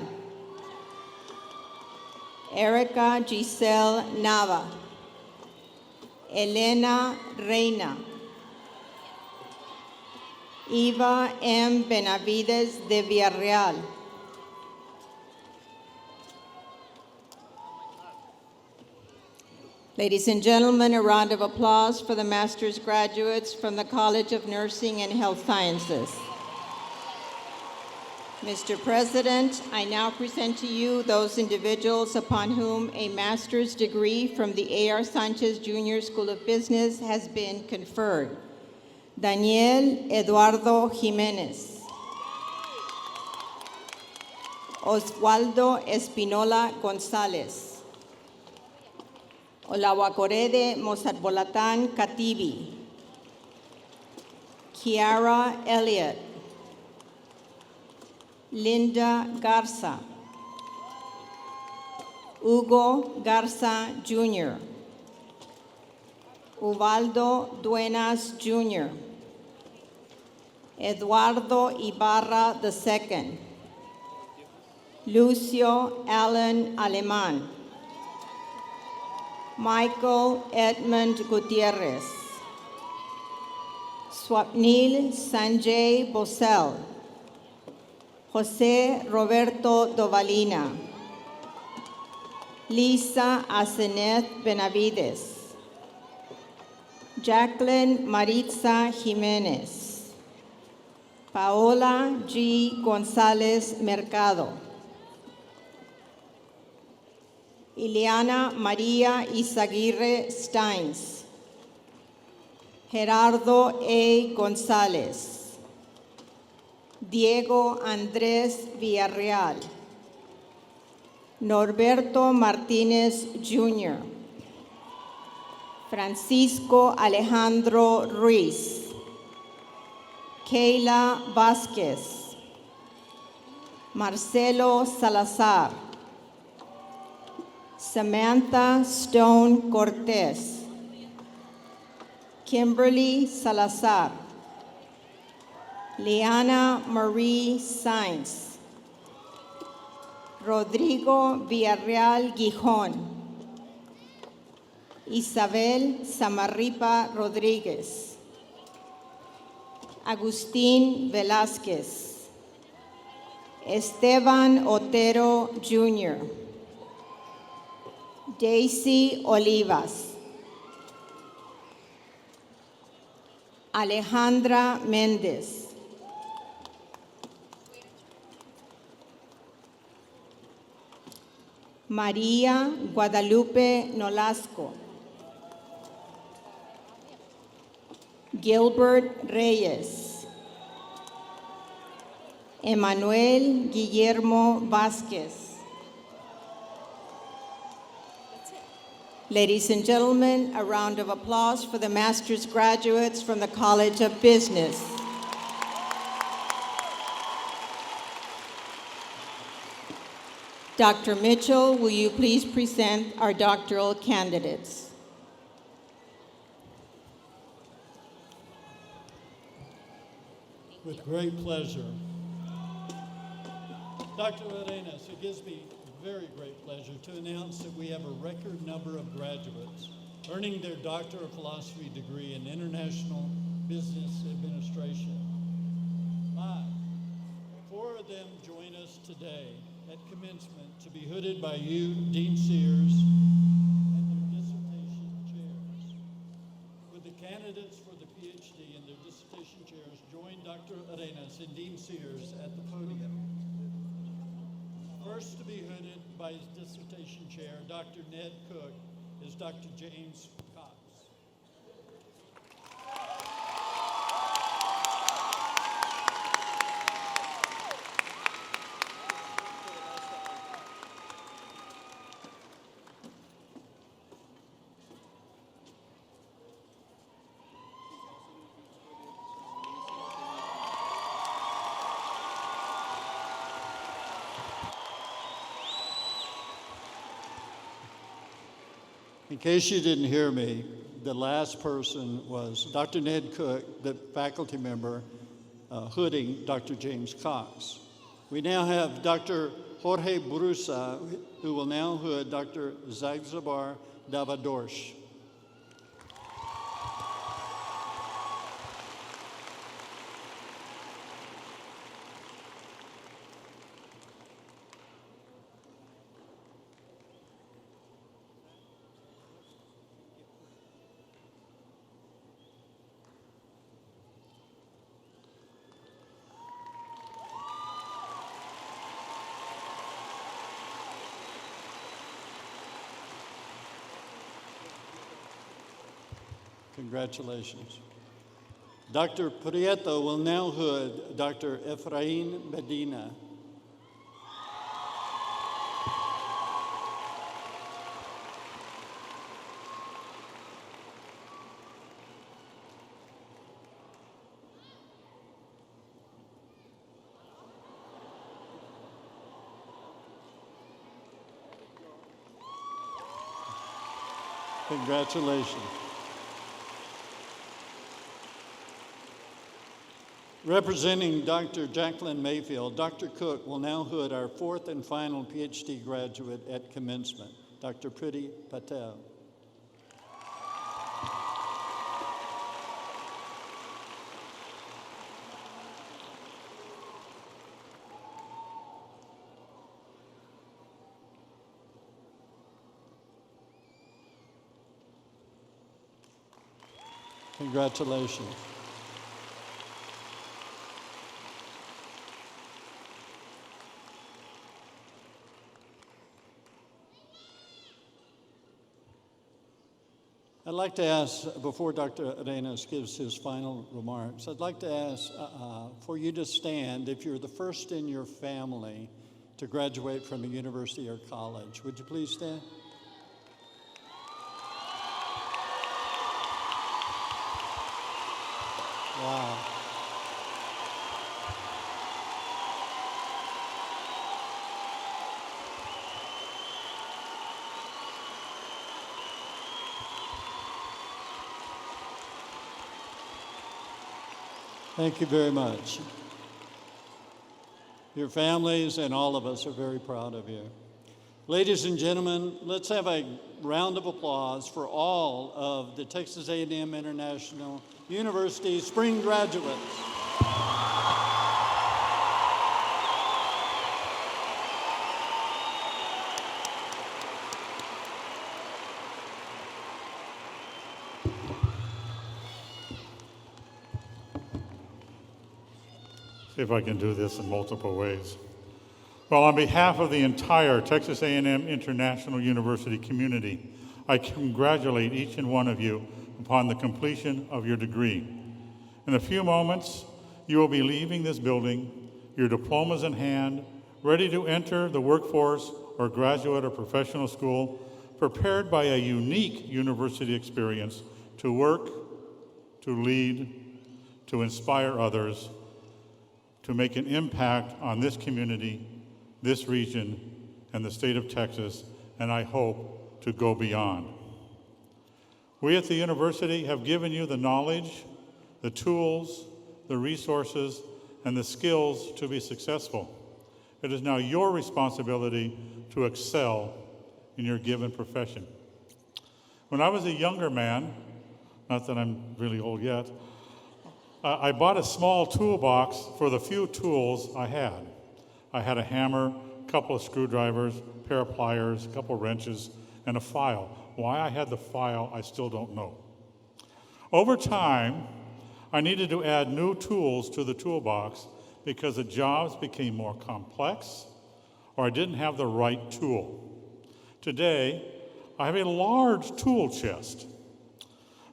Erica Giselle Nava, Elena Reina, Eva M. Benavides de Villarreal, ladies and gentlemen, a round of applause for the master's graduates from the College of Nursing and Health Sciences. Mr. President, I now present to you those individuals upon whom a master's degree from the A.R. Sanchez Jr. School of Business has been conferred. Daniel Eduardo Jimenez, Oswaldo Espinola González, Olawakorede Mozartbolatan Katibi, Kiara Elliott, Linda Garza, Hugo Garza Jr., Ubaldo Duenas Jr., Eduardo Ibarra II, Lucio Allen Aleman, Michael Edmund Gutierrez, Swapnil Sanjay Bosel, José Roberto Dovalina, Lisa Aseneth Benavides, Jacqueline Maritza Jimenez, Paola G. González Mercado, Ileana María Izaguirre Steins, Gerardo A. González, Diego Andrés Villarreal, Norberto Martínez Jr., Francisco Alejandro Ruiz, Kayla Vázquez, Marcelo Salazar, Samantha Stone Cortés, Kimberly Salazar, Liana Marie Sainz, Rodrigo Villarreal Gijón, Isabel Samarripa Rodríguez, Agustín Velázquez, Esteban Otero Jr., Daisy Olivas, Alejandra Méndez, María Guadalupe Nolasco, Gilbert Reyes, Emanuel Guillermo Vázquez, Ladies and gentlemen, a round of applause for the master's graduates from the College of Business. Dr. Mitchell, will you please present our doctoral candidates?
With great pleasure. Dr. Arenas, it gives me very great pleasure to announce that we have a record number of graduates earning their Doctor of Philosophy degree in International Business Administration. 4 of them join us today at commencement to be hooded by you, Dean Sears, and their dissertation chairs. Would the candidates for the PhD and their dissertation chairs join Dr. Arenas and Dean Sears at the podium? First to be hooded by his dissertation chair, Dr. Ned Cook, is Dr. James Cox. In case you didn't hear me, the last person was Dr. Ned Cook, the faculty member, hooding Dr. James Cox. We now have Dr. Jorge Brusa, who will now hood Dr. Zagzabar Davadorsh. Congratulations. Dr. Prieto will now hood Dr. Efrain Medina. Congratulations. Representing Dr. Jacqueline Mayfield, Dr. Cook will now hood our 4th and final PhD graduate at commencement, Dr. Priti Patel. Congratulations. I'd like to ask, before Dr. Arenas gives his final remarks, I'd like to ask for you to stand if you're the first in your family to graduate from a university or college. Would you please stand? Wow. Thank you very much. Your families and all of us are very proud of you. Ladies and gentlemen, let's have a round of applause for all of the Texas A&M International University spring graduates.
See if I can do this in multiple ways. Well, on behalf of the entire Texas A&M International University community, I congratulate each and one of you upon the completion of your degree. In a few moments, you will be leaving this building, your diplomas in hand, ready to enter the workforce or graduate or professional school prepared by a unique university experience to work, to lead, to inspire others, to make an impact on this community, this region, and the state of Texas, and I hope to go beyond. We at the university have given you the knowledge, the tools, the resources, and the skills to be successful. It is now your responsibility to excel in your given profession. When I was a younger man, not that I'm really old yet, I bought a small toolbox for the few tools I had. I had a hammer, a couple of screwdrivers, a pair of pliers, a couple of wrenches, and a file. Why I had the file, I still don't know. Over time, I needed to add new tools to the toolbox because the jobs became more complex or I didn't have the right tool. Today, I have a large tool chest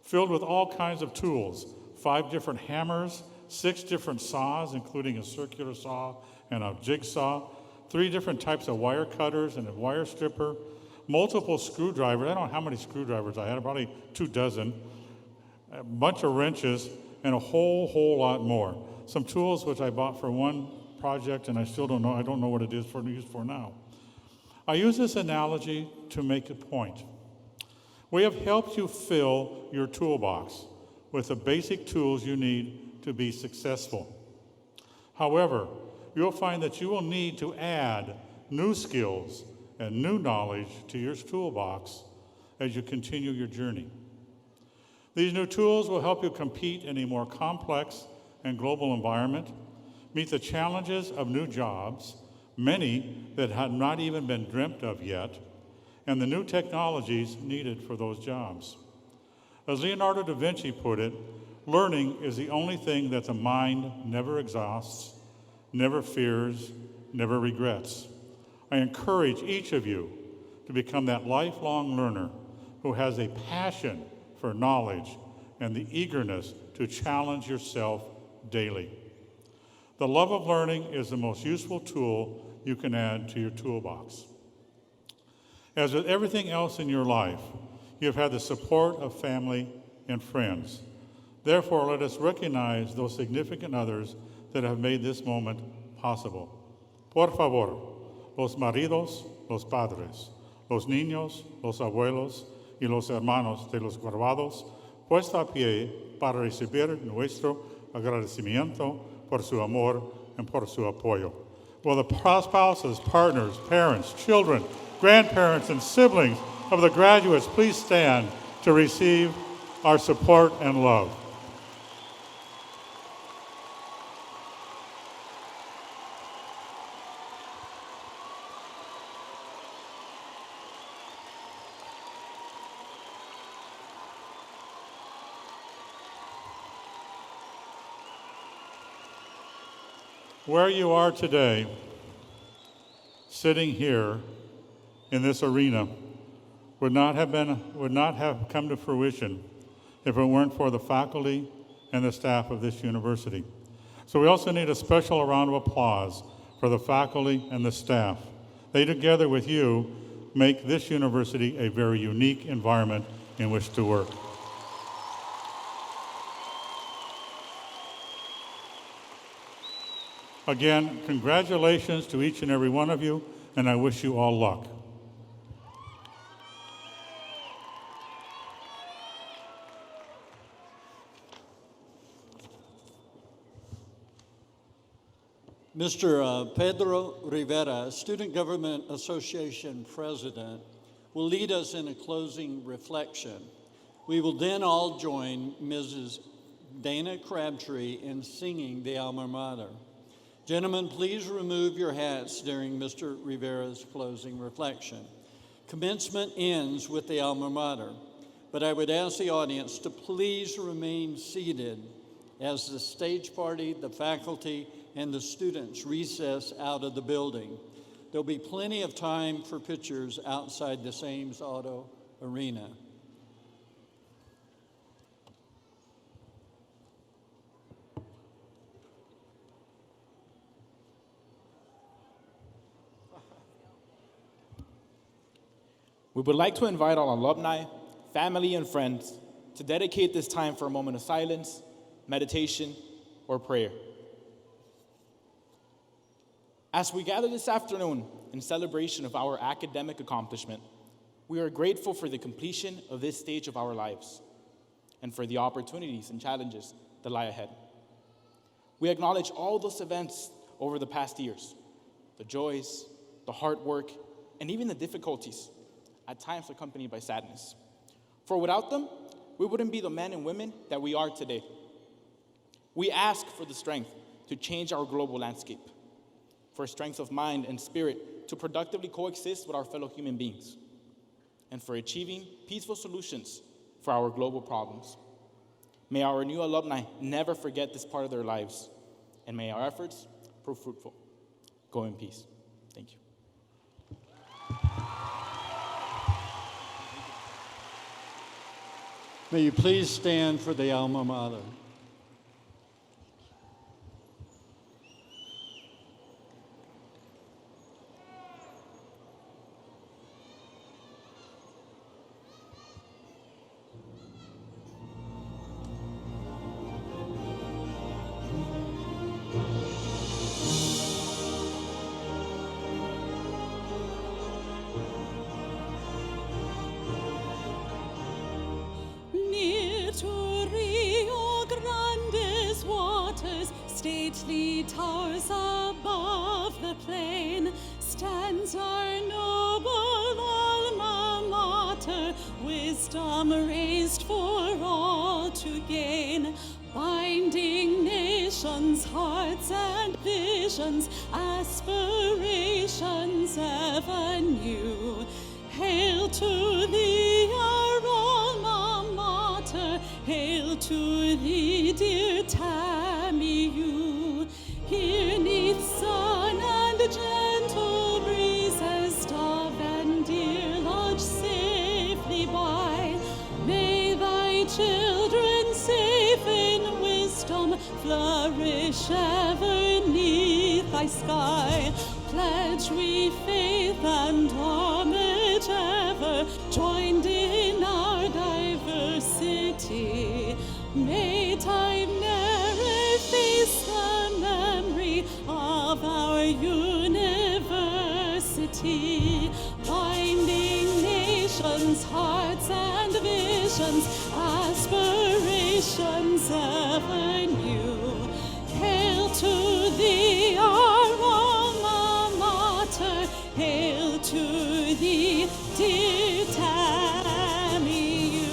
filled with all kinds of tools, 5 different hammers, 6 different saws, including a circular saw and a jigsaw, 3 different types of wire cutters and a wire stripper, multiple screwdrivers. I don't know how many screwdrivers I had, probably 2 dozen, a bunch of wrenches, and a whole lot more. Some tools which I bought for one project and I still don't know, I don't know what it is used for now. I use this analogy to make a point. We have helped you fill your toolbox with the basic tools you need to be successful. However, you'll find that you will need to add new skills and new knowledge to your toolbox as you continue your journey. These new tools will help you compete in a more complex and global environment, meet the challenges of new jobs, many that had not even been dreamt of yet, and the new technologies needed for those jobs. As Leonardo da Vinci put it, learning is the only thing that the mind never exhausts, never fears, never regrets. I encourage each of you to become that lifelong learner who has a passion for knowledge and the eagerness to challenge yourself daily. The love of learning is the most useful tool you can add to your toolbox. As with everything else in your life, you have had the support of family and friends. Therefore, let us recognize those significant others that have made this moment possible. Por favor, los maridos, los padres, los niños, los abuelos, y los hermanos de los graduados, puesta a pie para recibir nuestro agradecimiento por su amor and por su apoyo. Will the spouses, partners, parents, children, grandparents, and siblings of the graduates please stand to receive our support and love. Where you are today, sitting here in this arena, would not have come to fruition if it weren't for the faculty and the staff of this university. So we also need a special round of applause for the faculty and the staff. They, together with you, make this university a very unique environment in which to work. Again, congratulations to each and every one of you, and I wish you all luck.
Mr. Pedro Rivera, Student Government Association President, will lead us in a closing reflection. We will then all join Mrs. Dana Crabtree in singing the Alma Mater. Gentlemen, please remove your hats during Mr. Rivera's closing reflection. Commencement ends with the Alma Mater, but I would ask the audience to please remain seated as the stage party, the faculty, and the students recess out of the building. There'll be plenty of time for pictures outside the Ames Auto Arena.
We would like to invite all alumni, family, and friends to dedicate this time for a moment of silence, meditation, or prayer. As we gather this afternoon in celebration of our academic accomplishment, we are grateful for the completion of this stage of our lives and for the opportunities and challenges that lie ahead. We acknowledge all those events over the past years, the joys, the hard work, and even the difficulties, at times accompanied by sadness. For without them, we wouldn't be the men and women that we are today. We ask for the strength to change our global landscape, for strength of mind and spirit to productively coexist with our fellow human beings, and for achieving peaceful solutions for our global problems. May our new alumni never forget this part of their lives, and may our efforts prove fruitful. Go in peace. Thank you.
May you please stand for the alma mater.
Stately towers above the plain stands our noble alma mater, wisdom raised for all to gain, binding nations, hearts and visions, aspirations ever new. Hail to thee, our alma mater, hail to thee, dear TAMIU. Here 'neath sun and gentle breezes, dove and deer lodge safely by. May thy children safe in wisdom flourish ever 'neath thy sky. Pledge we faith and homage ever, joined in our diversity. May time never efface the memory of our university, binding nations, hearts and visions, aspirations ever new. Hail to thee, our alma mater, hail to thee, dear TAMIU.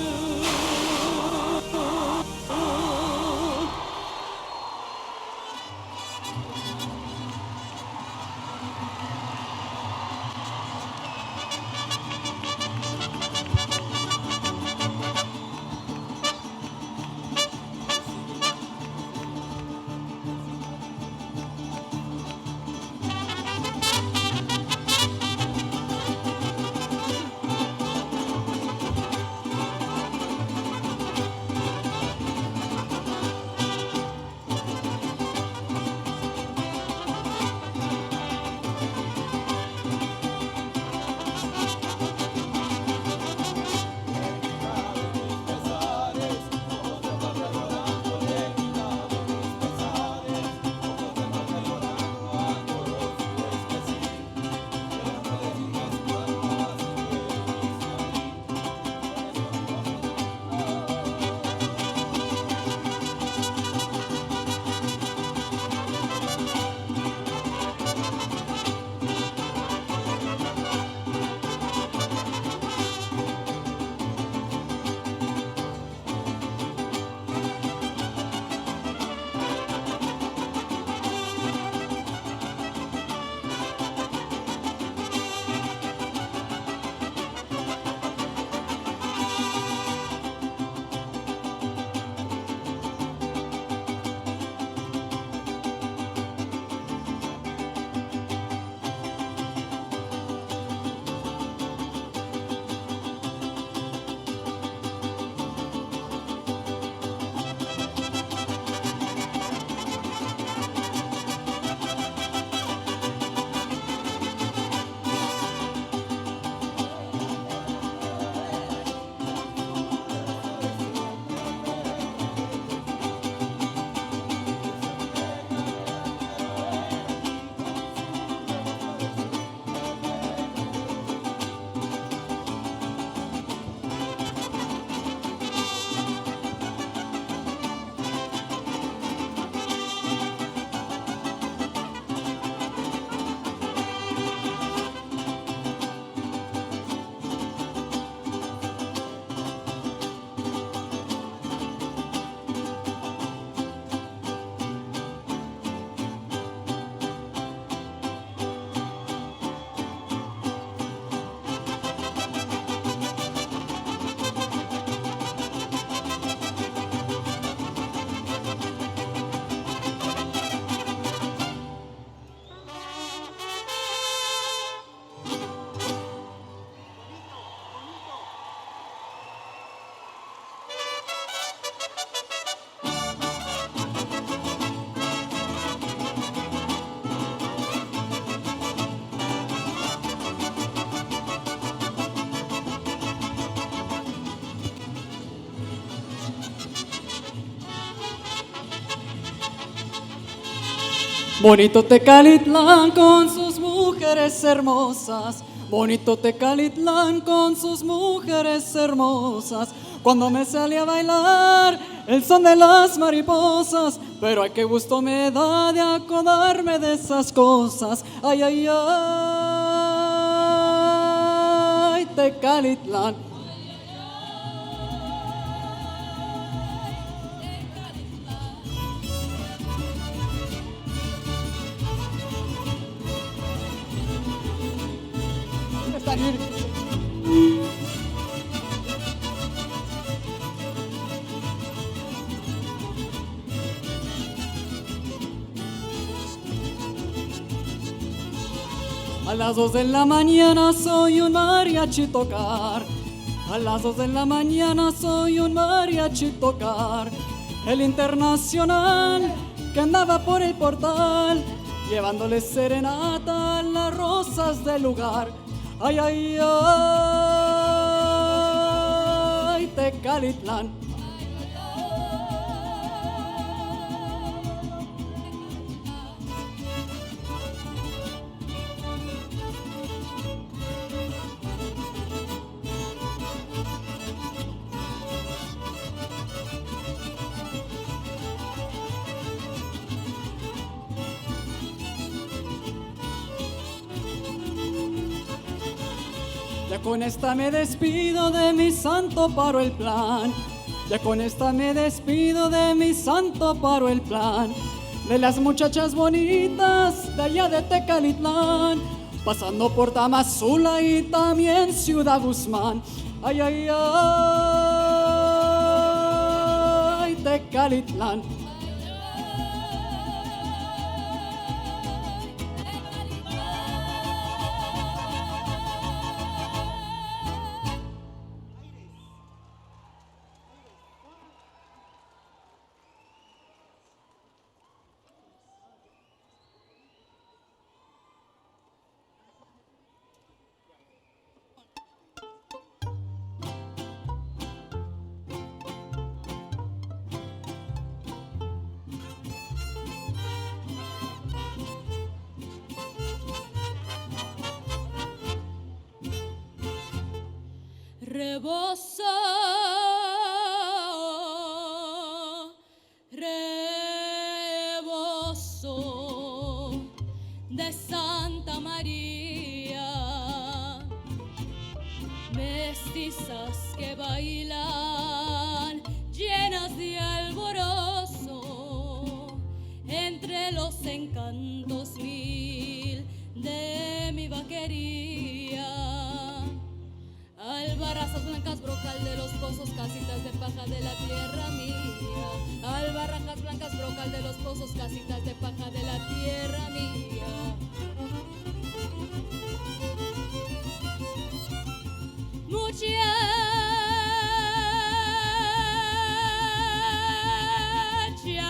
Bonito Tecalitlán con sus mujeres hermosas, bonito Tecalitlán con sus mujeres hermosas. Cuando me salí a bailar el son de las mariposas, pero ay, qué gusto me da de acordarme de esas cosas. Ay, ay, ay, Tecalitlán. A las 2 de la mañana soy un mariachi tocar. A las 2 de la mañana soy un mariachi tocar. El internacional que andaba por el portal, llevándole serenata a las rosas del lugar. Ay, ay, ay, Tecalitlán. Ya con esta me despido de mi santo, paro el plan. Ya con esta me despido de mi santo, paro el plan. De las muchachas bonitas de allá de Tecalitlán, pasando por Tamazula y también Ciudad Guzmán. Ay, ay, ay, Tecalitlán.
Reboso, reboso de Santa María, mestizas que bailan llenas de alborozo, entre los encantos mil de mi vaquería. Albarrazas blancas, brocal de los pozos, casitas de paja de la tierra mía. Albarrajas blancas, brocal de los pozos, casitas de paja de la tierra mía. Muchacha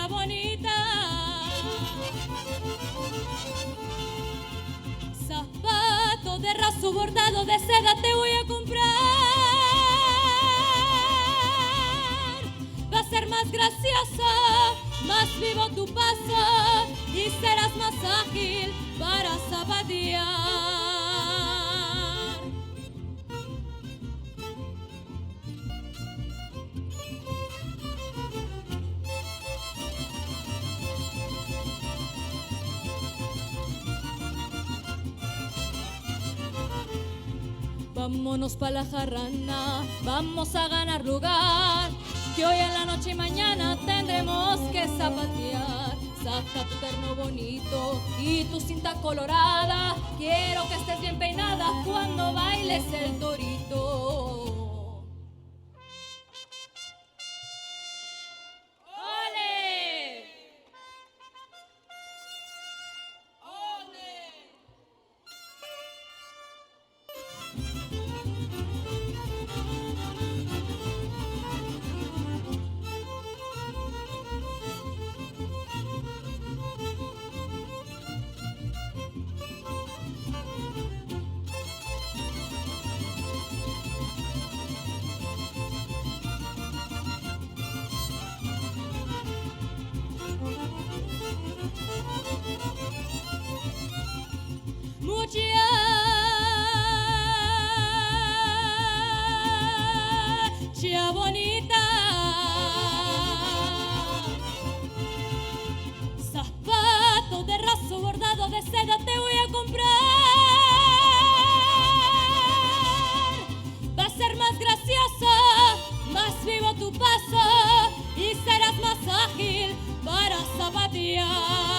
bonita, zapato de raso bordado de seda te voy a comprar. Va a ser más graciosa, más vivo tu paso y serás más ágil para zapatear. Vámonos pa' la jarrana, vamos a ganar lugar, que hoy en la noche y mañana tendremos que zapatear. Saca tu terno bonito y tu cinta colorada, quiero que estés bien peinada cuando bailes el torito. ágil para zapatear.